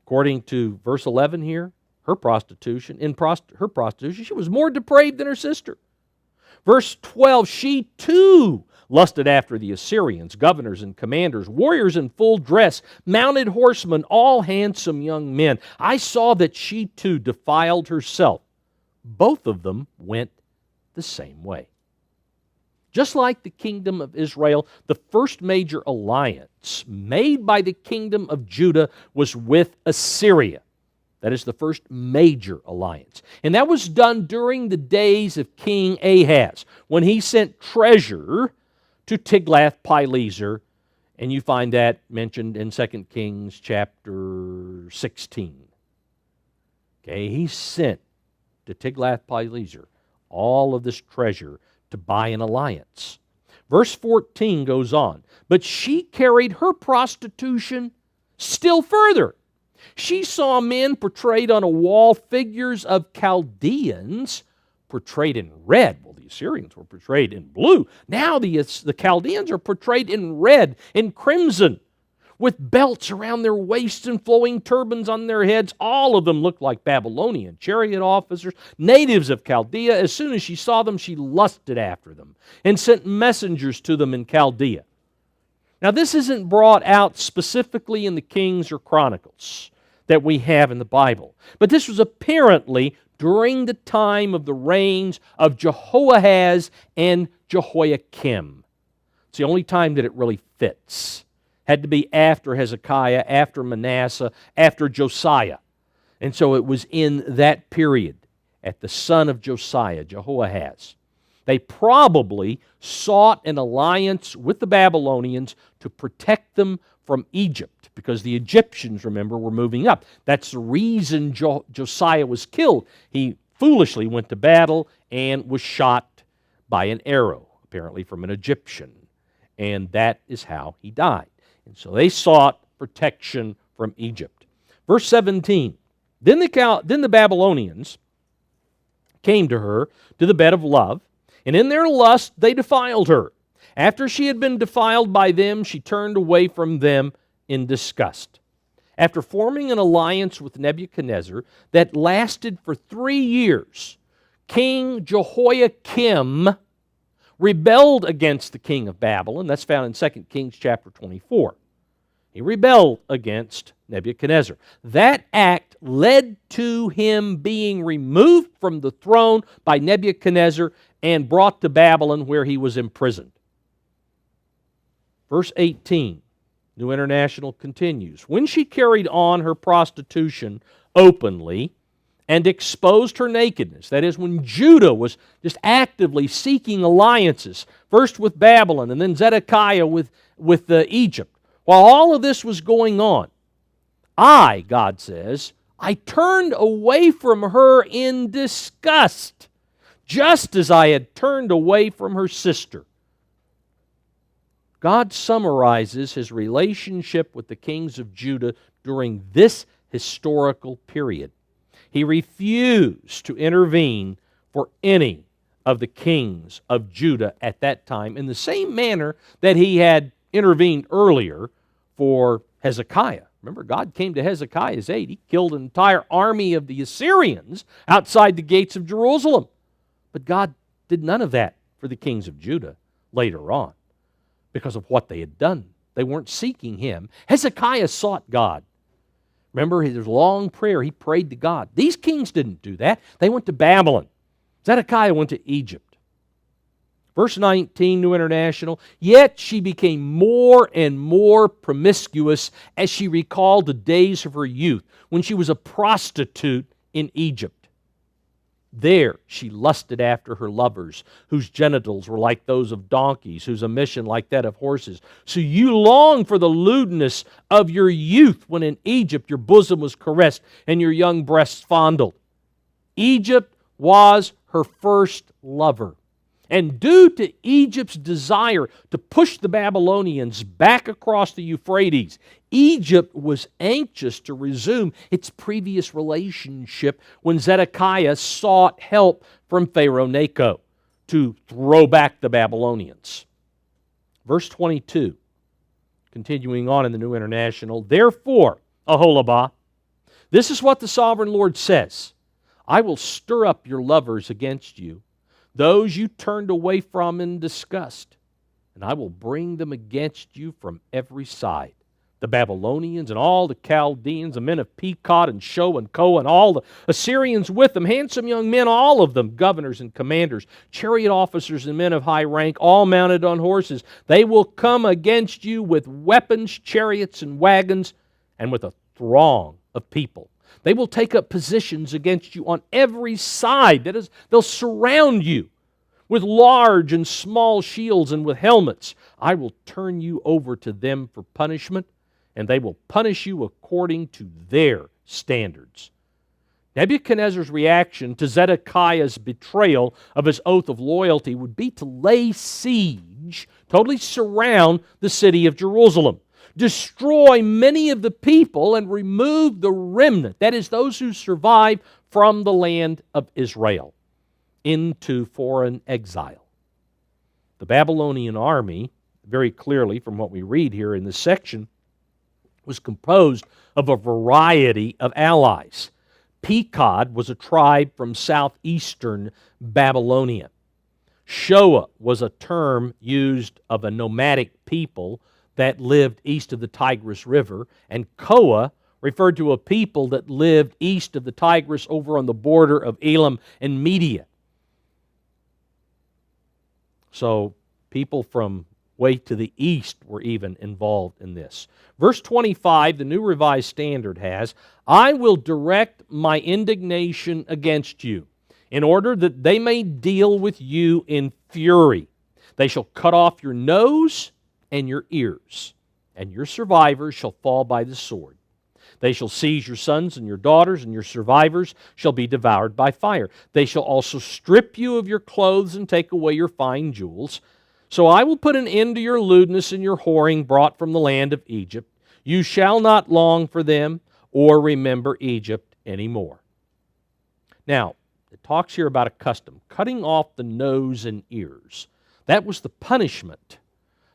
According to verse 11 here, her prostitution, she was more depraved than her sister. Verse 12, she too lusted after the Assyrians, governors and commanders, warriors in full dress, mounted horsemen, all handsome young men. I saw that she too defiled herself. Both of them went the same way. Just like the kingdom of Israel, the first major alliance made by the kingdom of Judah was with Assyria. That is the first major alliance. And that was done during the days of King Ahaz, when he sent treasure to Tiglath-Pileser, and you find that mentioned in 2 Kings chapter 16. Okay, he sent to Tiglath-Pileser all of this treasure to buy an alliance. Verse 14 goes on, but she carried her prostitution still further. She saw men portrayed on a wall, figures of Chaldeans portrayed in red. Well, the Assyrians were portrayed in blue. Now the Chaldeans are portrayed in red and crimson, with belts around their waists and flowing turbans on their heads. All of them looked like Babylonian chariot officers, natives of Chaldea. As soon as she saw them, she lusted after them and sent messengers to them in Chaldea. Now, this isn't brought out specifically in the Kings or Chronicles that we have in the Bible, but this was apparently during the time of the reigns of Jehoahaz and Jehoiakim. It's the only time that it really fits. Had to be after Hezekiah, after Manasseh, after Josiah. And so it was in that period, at the son of Josiah, Jehoahaz. They probably sought an alliance with the Babylonians to protect them from Egypt, because the Egyptians, remember, were moving up. That's the reason Josiah was killed. He foolishly went to battle and was shot by an arrow, apparently from an Egyptian. And that is how he died. And so they sought protection from Egypt. Verse 17, Then the Babylonians came to her to the bed of love, and in their lust they defiled her. After she had been defiled by them, she turned away from them in disgust. After forming an alliance with Nebuchadnezzar that lasted for 3 years, King Jehoiakim rebelled against the king of Babylon. That's found in 2 Kings chapter 24. He rebelled against Nebuchadnezzar. That act led to him being removed from the throne by Nebuchadnezzar and brought to Babylon, where he was imprisoned. Verse 18, New International continues, When she carried on her prostitution openly and exposed her nakedness, that is, when Judah was just actively seeking alliances, first with Babylon and then Zedekiah with Egypt, while all of this was going on, God says, I turned away from her in disgust, just as I had turned away from her sister. God summarizes his relationship with the kings of Judah during this historical period. He refused to intervene for any of the kings of Judah at that time in the same manner that he had intervened earlier for Hezekiah. Remember, God came to Hezekiah's aid. He killed an entire army of the Assyrians outside the gates of Jerusalem. But God did none of that for the kings of Judah later on because of what they had done. They weren't seeking him. Hezekiah sought God. Remember his long prayer, he prayed to God. These kings didn't do that. They went to Babylon. Zedekiah went to Egypt. Verse 19, New International, Yet she became more and more promiscuous as she recalled the days of her youth, when she was a prostitute in Egypt. There she lusted after her lovers, whose genitals were like those of donkeys, whose emission like that of horses. So you long for the lewdness of your youth, when in Egypt your bosom was caressed and your young breasts fondled. Egypt was her first lover. And due to Egypt's desire to push the Babylonians back across the Euphrates, Egypt was anxious to resume its previous relationship when Zedekiah sought help from Pharaoh Necho to throw back the Babylonians. Verse 22, continuing on in the New International, Therefore, Aholabah, this is what the Sovereign Lord says, I will stir up your lovers against you, those you turned away from in disgust. and I will bring them against you from every side. The Babylonians and all the Chaldeans, the men of Pekod and Shoa and Koa, and all the Assyrians with them, handsome young men, all of them, governors and commanders, chariot officers and men of high rank, all mounted on horses. They will come against you with weapons, chariots, and wagons, and with a throng of people. They will take up positions against you on every side. That is, they'll surround you with large and small shields and with helmets. I will turn you over to them for punishment, and they will punish you according to their standards. Nebuchadnezzar's reaction to Zedekiah's betrayal of his oath of loyalty would be to lay siege, totally surround the city of Jerusalem, destroy many of the people, and remove the remnant, that is, those who survive, from the land of Israel into foreign exile. The Babylonian army, very clearly from what we read here in this section, was composed of a variety of allies. Pekod was a tribe from southeastern Babylonia. Shoa was a term used of a nomadic people that lived east of the Tigris River, and Koa referred to a people that lived east of the Tigris over on the border of Elam and Media. So people from way to the east were even involved in this. Verse 25, the New Revised Standard has, I will direct my indignation against you, in order that they may deal with you in fury. They shall cut off your nose and your ears, and your survivors shall fall by the sword. They shall seize your sons and your daughters, and your survivors shall be devoured by fire. They shall also strip you of your clothes and take away your fine jewels. So I will put an end to your lewdness and your whoring brought from the land of Egypt. You shall not long for them or remember Egypt anymore. Now, it talks here about a custom, cutting off the nose and ears. That was the punishment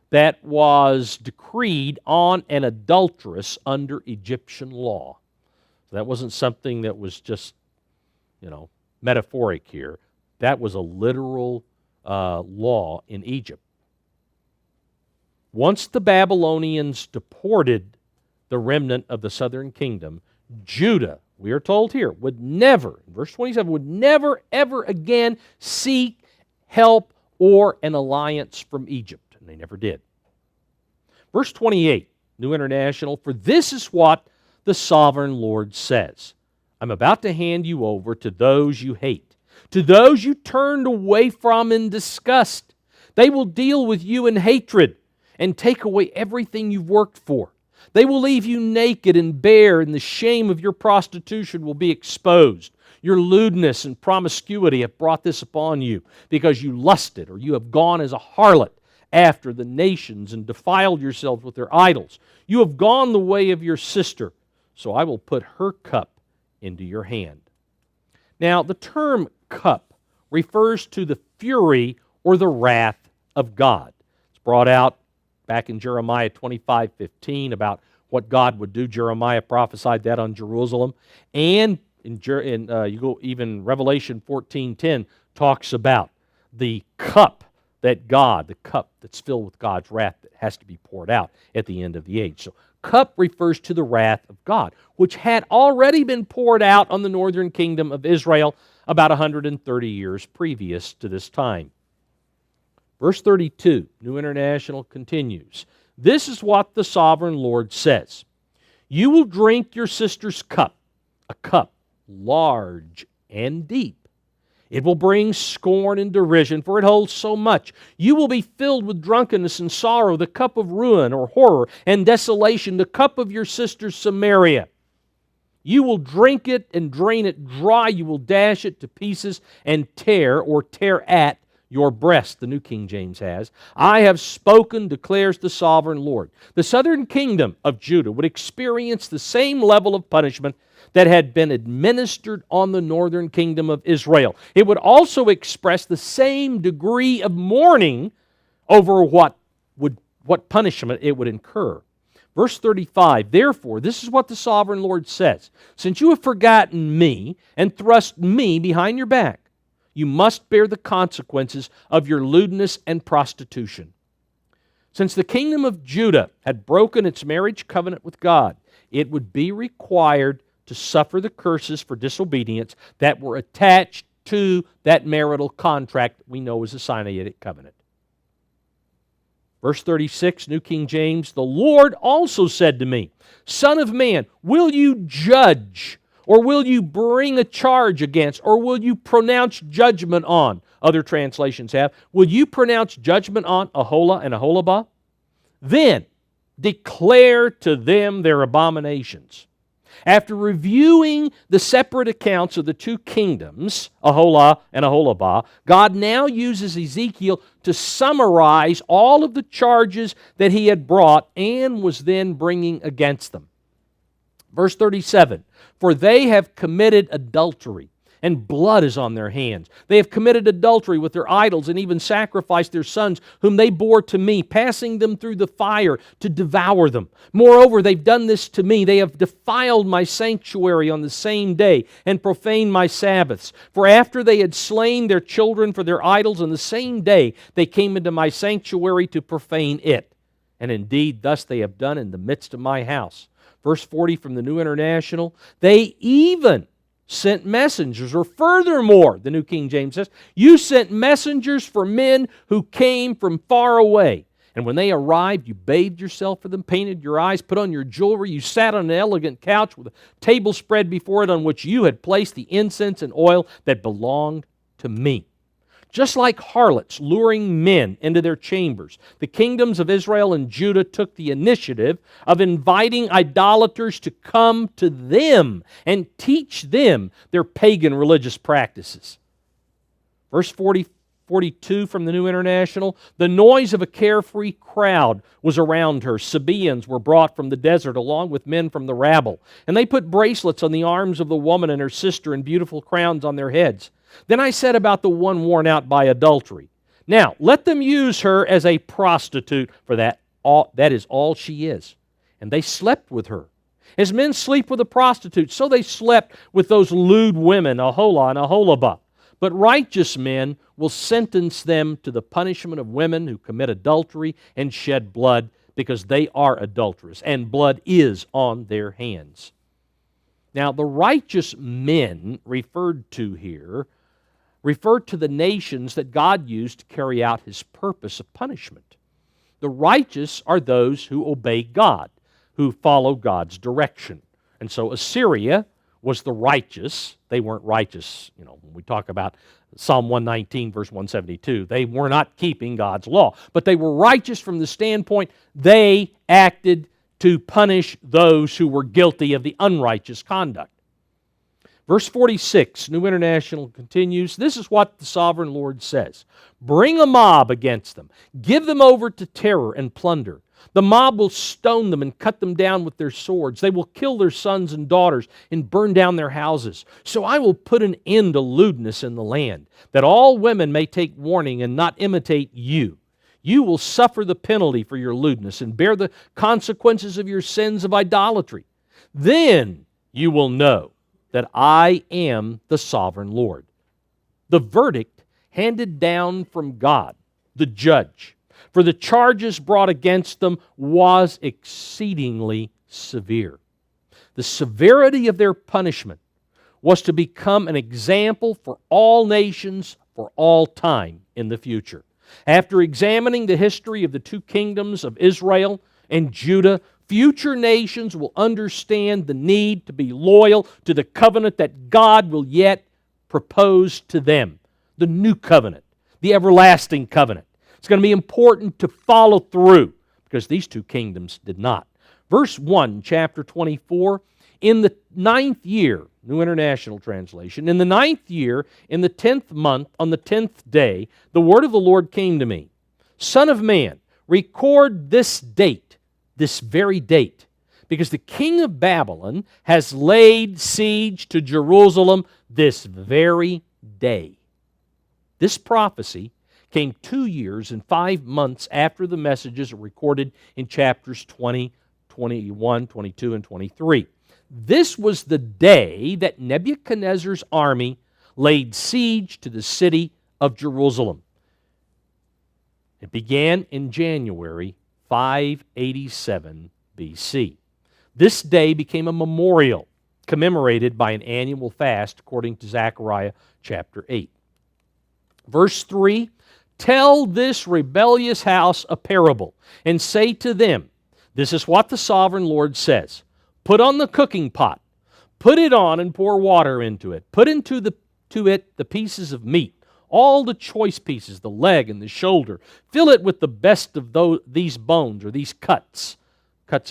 that was decreed on an adulteress under Egyptian law. So that wasn't something that was just, metaphoric here. That was a literal law in Egypt. Once the Babylonians deported the remnant of the southern kingdom, Judah, we are told here, would never, verse 27, would never ever again seek help or an alliance from Egypt. And they never did. Verse 28, New International, for this is what the sovereign Lord says. I'm about to hand you over to those you hate, to those you turned away from in disgust. They will deal with you in hatred and take away everything you've worked for. They will leave you naked and bare, and the shame of your prostitution will be exposed. Your lewdness and promiscuity have brought this upon you, because you lusted, or you have gone as a harlot after the nations and defiled yourselves with their idols. You have gone the way of your sister, so I will put her cup into your hand. Now, the term cup refers to the fury or the wrath of God. It's brought out back in Jeremiah 25:15 about what God would do. Jeremiah prophesied that on Jerusalem. And even Revelation 14:10 talks about the cup the cup that's filled with God's wrath that has to be poured out at the end of the age. So cup refers to the wrath of God, which had already been poured out on the northern kingdom of Israel about 130 years previous to this time. Verse 32, New International continues, this is what the sovereign Lord says. You will drink your sister's cup, a cup large and deep. It will bring scorn and derision, for it holds so much. You will be filled with drunkenness and sorrow, the cup of ruin or horror and desolation, the cup of your sister Samaria. You will drink it and drain it dry. You will dash it to pieces and tear at your breast, the New King James has. I have spoken, declares the sovereign Lord. The southern kingdom of Judah would experience the same level of punishment that had been administered on the northern kingdom of Israel. It would also express the same degree of mourning over what punishment it would incur. Verse 35, therefore, this is what the sovereign Lord says. Since you have forgotten me and thrust me behind your back, you must bear the consequences of your lewdness and prostitution. Since the kingdom of Judah had broken its marriage covenant with God, it would be required to suffer the curses for disobedience that were attached to that marital contract we know as the Sinaitic covenant. Verse 36, New King James, "The Lord also said to me, Son of man, will you judge, or will you bring a charge against, or will you pronounce judgment on?" Other translations have, "Will you pronounce judgment on Aholah and Aholabah? Then declare to them their abominations." After reviewing the separate accounts of the two kingdoms, Aholah and Aholabah, God now uses Ezekiel to summarize all of the charges that he had brought and was then bringing against them. Verse 37, "For they have committed adultery, and blood is on their hands. They have committed adultery with their idols and even sacrificed their sons, whom they bore to me, passing them through the fire to devour them. Moreover, they've done this to me. They have defiled my sanctuary on the same day and profaned my Sabbaths. For after they had slain their children for their idols on the same day, they came into my sanctuary to profane it. And indeed, thus they have done in the midst of my house." Verse 40 from the New International, "They even sent messengers," or furthermore, the New King James says, "You sent messengers for men who came from far away. And when they arrived, you bathed yourself for them, painted your eyes, put on your jewelry. You sat on an elegant couch with a table spread before it on which you had placed the incense and oil that belonged to me. Just like harlots luring men into their chambers, the kingdoms of Israel and Judah took the initiative of inviting idolaters to come to them and teach them their pagan religious practices." Verse 42 from the New International, "The noise of a carefree crowd was around her. Sabaeans were brought from the desert along with men from the rabble, and they put bracelets on the arms of the woman and her sister and beautiful crowns on their heads. Then I said about the one worn out by adultery, now let them use her as a prostitute, for that is all she is. And they slept with her. As men sleep with a prostitute, so they slept with those lewd women, Aholah and Aholabah. But righteous men will sentence them to the punishment of women who commit adultery and shed blood, because they are adulterous, and blood is on their hands." Now, the righteous men referred to here refer to the nations that God used to carry out His purpose of punishment. The righteous are those who obey God, who follow God's direction. And so Assyria was the righteous. They weren't righteous, when we talk about Psalm 119, verse 172. They were not keeping God's law, but they were righteous from the standpoint they acted to punish those who were guilty of the unrighteous conduct. Verse 46, New International continues, "This is what the Sovereign Lord says. Bring a mob against them. Give them over to terror and plunder. The mob will stone them and cut them down with their swords. They will kill their sons and daughters and burn down their houses. So I will put an end to lewdness in the land, that all women may take warning and not imitate you. You will suffer the penalty for your lewdness and bear the consequences of your sins of idolatry. Then you will know that I am the Sovereign Lord." The verdict handed down from God, the judge, for the charges brought against them was exceedingly severe. The severity of their punishment was to become an example for all nations for all time in the future. After examining the history of the two kingdoms of Israel and Judah, future nations will understand the need to be loyal to the covenant that God will yet propose to them, the new covenant, the everlasting covenant. It's going to be important to follow through, because these two kingdoms did not. Verse 1, chapter 24, "In the 9th year," New International Translation, "in the 9th year, in the 10th month, on the 10th day, the word of the Lord came to me. Son of man, record this date, this very date, because the king of Babylon has laid siege to Jerusalem this very day." This prophecy came 2 years and 5 months after the messages recorded in chapters 20, 21, 22, and 23. This was the day that Nebuchadnezzar's army laid siege to the city of Jerusalem. It began in January 587 BC. This day became a memorial commemorated by an annual fast according to Zechariah chapter 8. Verse 3, tell this rebellious house a parable, and say to them, this is what the sovereign Lord says. Put on the cooking pot, put it on and pour water into it. Put into it the pieces of meat, all the choice pieces, the leg and the shoulder. Fill it with the best of these bones, or these cuts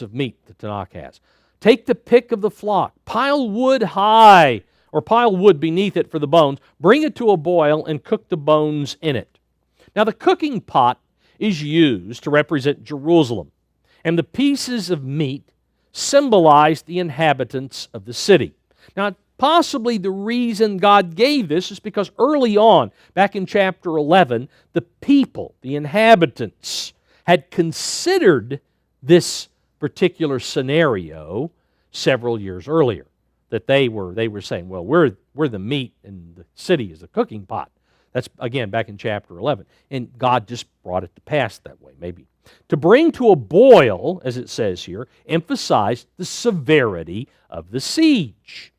of meat the Tanakh has. Take the pick of the flock, pile wood high, or pile wood beneath it for the bones. Bring it to a boil and cook the bones in it. Now the cooking pot is used to represent Jerusalem, and the pieces of meat symbolize the inhabitants of the city. Now, possibly the reason God gave this is because early on, back in chapter 11, the people, the inhabitants, had considered this particular scenario several years earlier. That they were saying, well, we're the meat and the city is the cooking pot. That's, again, back in chapter 11. And God just brought it to pass that way, maybe. To bring to a boil, as it says here, emphasized the severity of the siege.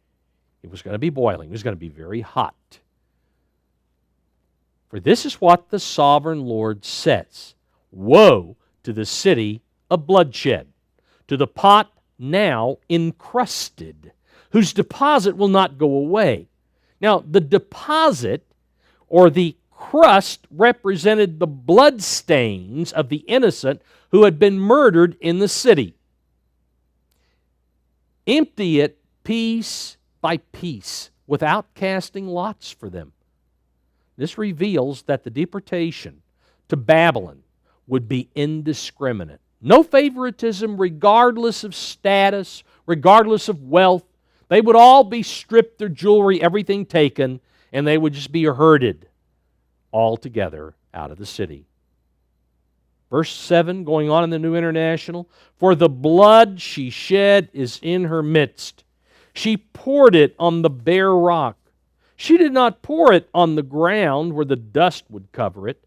It was going to be boiling. It was going to be very hot. For this is what the sovereign Lord says. Woe to the city of bloodshed, to the pot now encrusted, whose deposit will not go away. Now, the deposit, or the crust, represented the blood stains of the innocent who had been murdered in the city. Empty it piece by piece, without casting lots for them. This reveals that the deportation to Babylon would be indiscriminate. No favoritism, regardless of status, regardless of wealth. They would all be stripped, their jewelry, everything taken, and they would just be herded all together out of the city. Verse 7, going on in the New International, for the blood she shed is in her midst. She poured it on the bare rock. She did not pour it on the ground where the dust would cover it.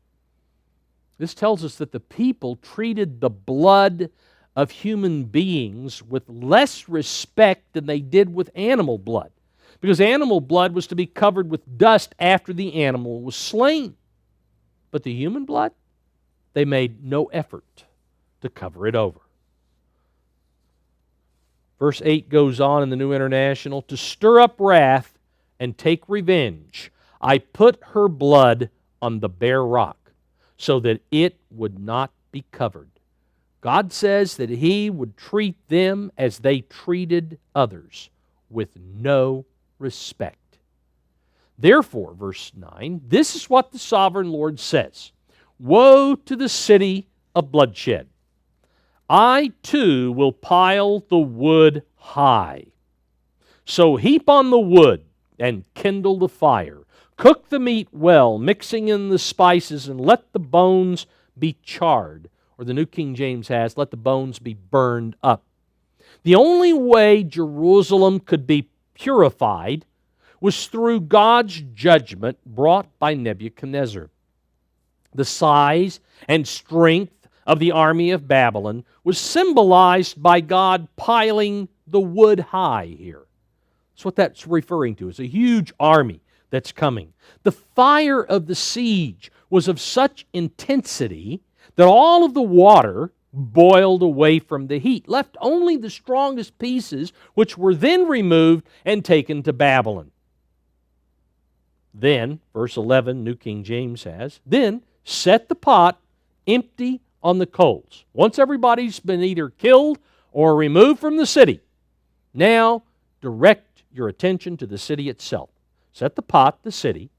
This tells us that the people treated the blood of human beings with less respect than they did with animal blood, because animal blood was to be covered with dust after the animal was slain. But the human blood, they made no effort to cover it over. Verse 8 goes on in the New International, to stir up wrath and take revenge. I put her blood on the bare rock, so that it would not be covered. God says that He would treat them as they treated others, with no respect. Therefore, verse 9, this is what the sovereign Lord says. Woe to the city of bloodshed. I too will pile the wood high. So heap on the wood and kindle the fire. Cook the meat well, mixing in the spices, and let the bones be charred. Or the New King James has, let the bones be burned up. The only way Jerusalem could be purified was through God's judgment brought by Nebuchadnezzar. The size and strength of the army of Babylon was symbolized by God piling the wood high here. That's what that's referring to. It's a huge army that's coming. The fire of the siege was of such intensity that all of the water boiled away from the heat, left only the strongest pieces, which were then removed and taken to Babylon. Then, verse 11, New King James has, then set the pot empty on the coals. Once everybody's been either killed or removed from the city, now direct your attention to the city itself. Set the pot, the city,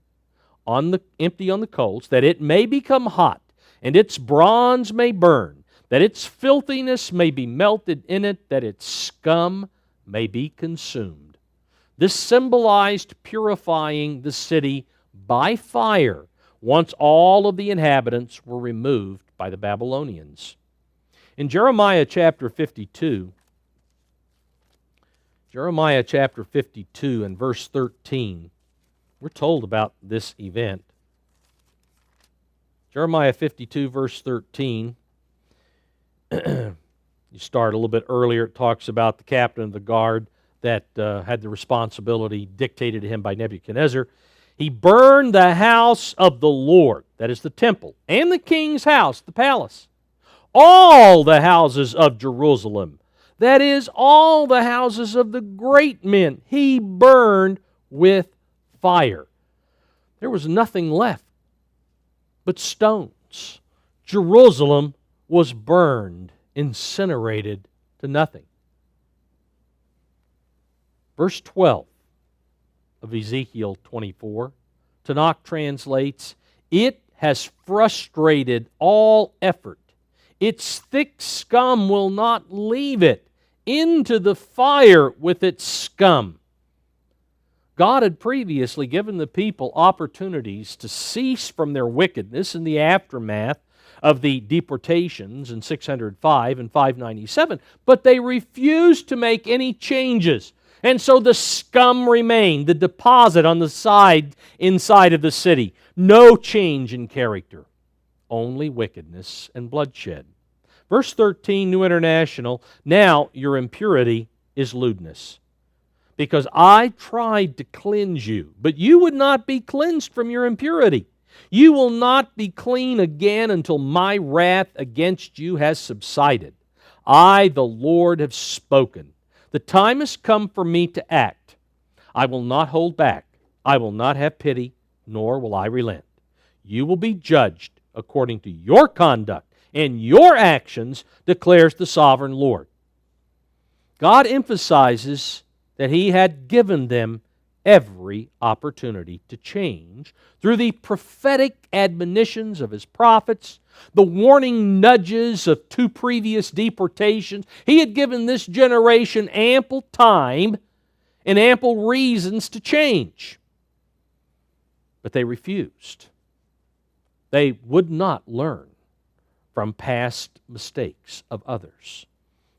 empty on the coals, that it may become hot, and its bronze may burn, that its filthiness may be melted in it, that its scum may be consumed. This symbolized purifying the city by fire once all of the inhabitants were removed by the Babylonians. In Jeremiah chapter 52, and verse 13, we're told about this event. Jeremiah 52, verse 13, You start a little bit earlier. It talks about the captain of the guard that had the responsibility dictated to him by Nebuchadnezzar. He burned the house of the Lord, that is the temple, and the king's house, the palace, all the houses of Jerusalem, that is, all the houses of the great men, he burned with fire. There was nothing left but stones. Jerusalem was burned, incinerated to nothing. Verse 12 of Ezekiel 24, Tanakh translates, "It has frustrated all effort. Its thick scum will not leave it. Into the fire with its scum." God had previously given the people opportunities to cease from their wickedness in the aftermath of the deportations in 605 and 597, but they refused to make any changes. And so the scum remained, the deposit on the side inside of the city. No change in character, only wickedness and bloodshed. Verse 13, New International, "Now your impurity is lewdness. Because I tried to cleanse you, but you would not be cleansed from your impurity. You will not be clean again until my wrath against you has subsided. I, the Lord, have spoken. The time has come for me to act. I will not hold back. I will not have pity, nor will I relent. You will be judged according to your conduct and your actions, declares the sovereign Lord." God emphasizes that He had given them every opportunity to change through the prophetic admonitions of His prophets, the warning nudges of 2 previous deportations. He had given this generation ample time and ample reasons to change. But they refused. They would not learn from past mistakes of others.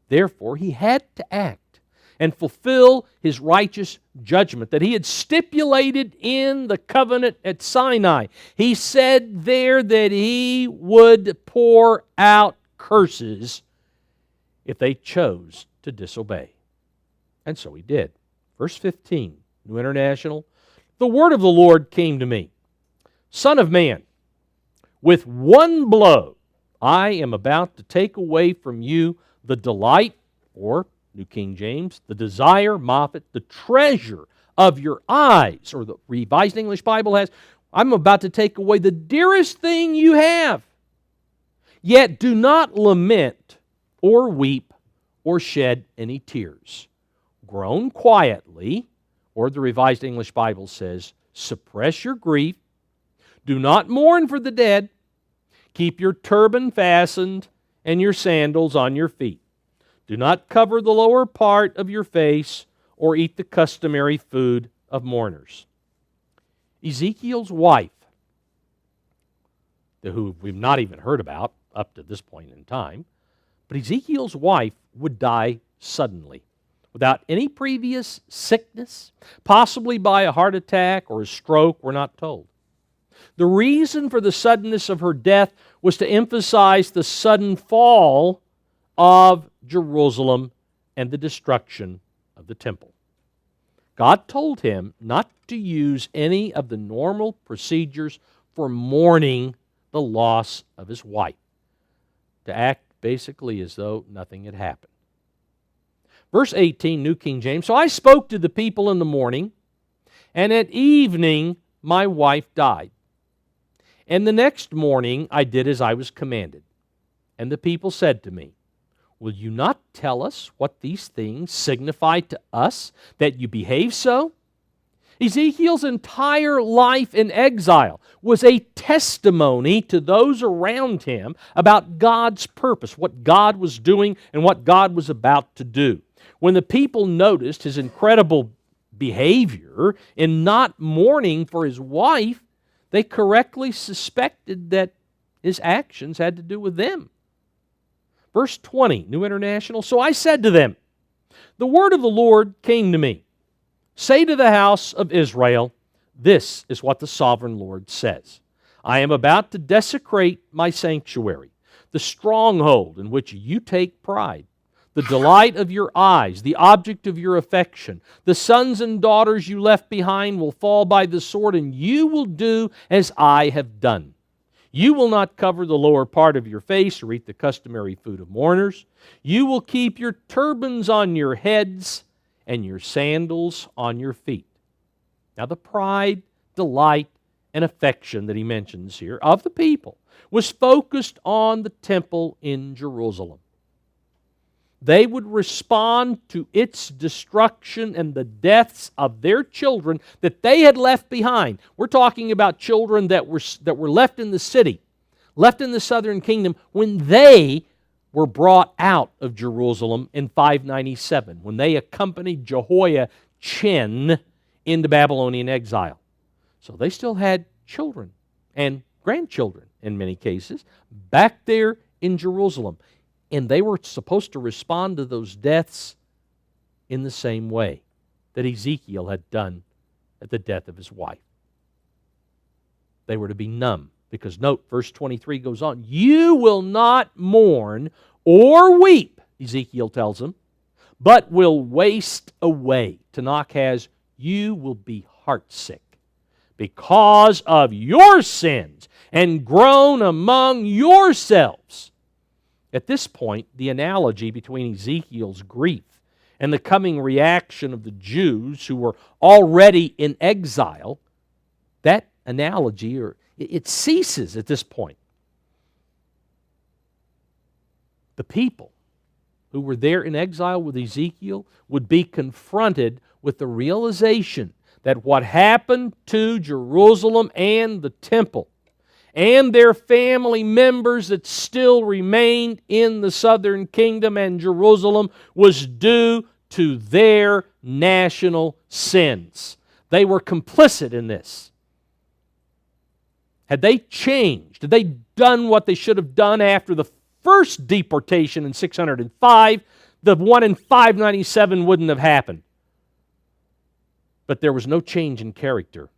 Therefore, He had to act and fulfill His righteous judgment that He had stipulated in the covenant at Sinai. He said there that He would pour out curses if they chose to disobey. And so He did. Verse 15, New International, "The word of the Lord came to me. Son of man, with one blow I am about to take away from you the delight," or New King James, "the desire," Moffat, "the treasure of your eyes," or the Revised English Bible has, "I'm about to take away the dearest thing you have. Yet do not lament or weep or shed any tears. Groan quietly," or the Revised English Bible says, "suppress your grief. Do not mourn for the dead. Keep your turban fastened and your sandals on your feet. Do not cover the lower part of your face or eat the customary food of mourners." Ezekiel's wife, who we've not even heard about up to this point in time, but Ezekiel's wife would die suddenly, without any previous sickness, possibly by a heart attack or a stroke, we're not told. The reason for the suddenness of her death was to emphasize the sudden fall of Jerusalem and the destruction of the temple. God told him not to use any of the normal procedures for mourning the loss of his wife, to act basically as though nothing had happened. Verse 18, New King James, "So I spoke to the people in the morning, and at evening my wife died. And the next morning I did as I was commanded. And the people said to me, 'Will you not tell us what these things signify to us, that you behave so?'" Ezekiel's entire life in exile was a testimony to those around him about God's purpose, what God was doing and what God was about to do. When the people noticed his incredible behavior in not mourning for his wife, they correctly suspected that his actions had to do with them. Verse 20, New International, "So I said to them, the word of the Lord came to me. Say to the house of Israel, this is what the sovereign Lord says. I am about to desecrate my sanctuary, the stronghold in which you take pride, the delight of your eyes, the object of your affection. The sons and daughters you left behind will fall by the sword, and you will do as I have done. You will not cover the lower part of your face or eat the customary food of mourners. You will keep your turbans on your heads and your sandals on your feet. Now the pride, delight, and affection that he mentions here of the people was focused on the temple in Jerusalem. They would respond to its destruction and the deaths of their children that they had left behind. We're talking about children that were left in the city, left in the southern kingdom, when they were brought out of Jerusalem in 597, when they accompanied Jehoiachin into Babylonian exile. So they still had children and grandchildren, in many cases, back there in Jerusalem. And they were supposed to respond to those deaths in the same way that Ezekiel had done at the death of his wife. They were to be numb. Because note, verse 23 goes on, you will not mourn or weep, Ezekiel tells them, but will waste away. Tanakh has, you will be heartsick because of your sins and groan among yourselves. At this point, the analogy between Ezekiel's grief and the coming reaction of the Jews who were already in exile, that analogy, it ceases at this point. The people who were there in exile with Ezekiel would be confronted with the realization that what happened to Jerusalem and the temple and their family members that still remained in the southern kingdom and Jerusalem was due to their national sins. They were complicit in this. Had they changed, had they done what they should have done after the first deportation in 605, the one in 597 wouldn't have happened. But there was no change in character.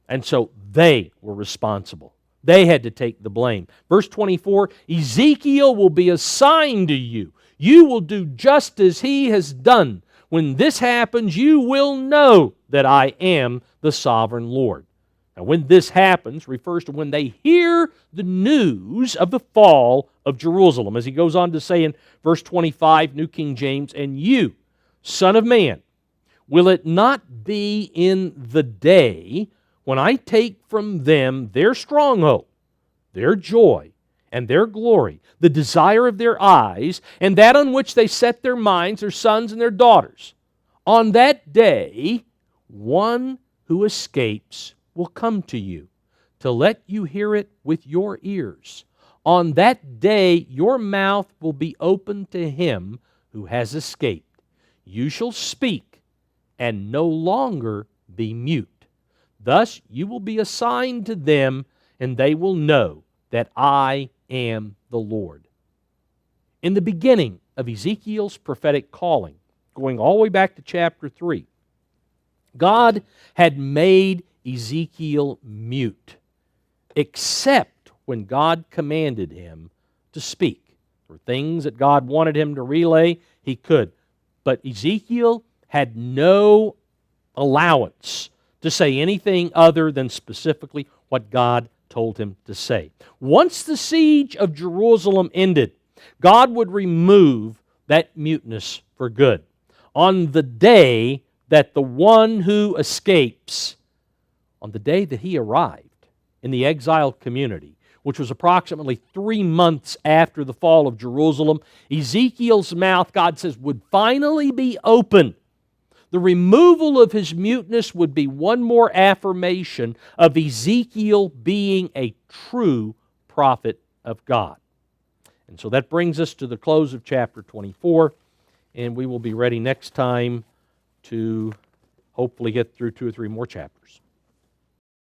And so they were responsible. They had to take the blame. Verse 24, Ezekiel will be assigned to you. You will do just as he has done. When this happens, you will know that I am the sovereign Lord. Now, when this happens refers to when they hear the news of the fall of Jerusalem. As he goes on to say in verse 25, New King James, and you, son of man, will it not be in the day when I take from them their stronghold, their joy, and their glory, the desire of their eyes, and that on which they set their minds, their sons and their daughters? On that day, one who escapes will come to you, to let you hear it with your ears. On that day, your mouth will be open to him who has escaped. You shall speak and no longer be mute. Thus you will be assigned to them, and they will know that I am the Lord. In the beginning of Ezekiel's prophetic calling, going all the way back to chapter 3, God had made Ezekiel mute, except when God commanded him to speak. There were things that God wanted him to relay, he could. But Ezekiel had no allowance to say anything other than specifically what God told him to say. Once the siege of Jerusalem ended, God would remove that muteness for good. On the day that the one who escapes, on the day that he arrived in the exiled community, which was approximately 3 months after the fall of Jerusalem, Ezekiel's mouth, God says, would finally be open. The removal of his muteness would be one more affirmation of Ezekiel being a true prophet of God. And so that brings us to the close of chapter 24, and we will be ready next time to hopefully get through 2 or 3 more chapters.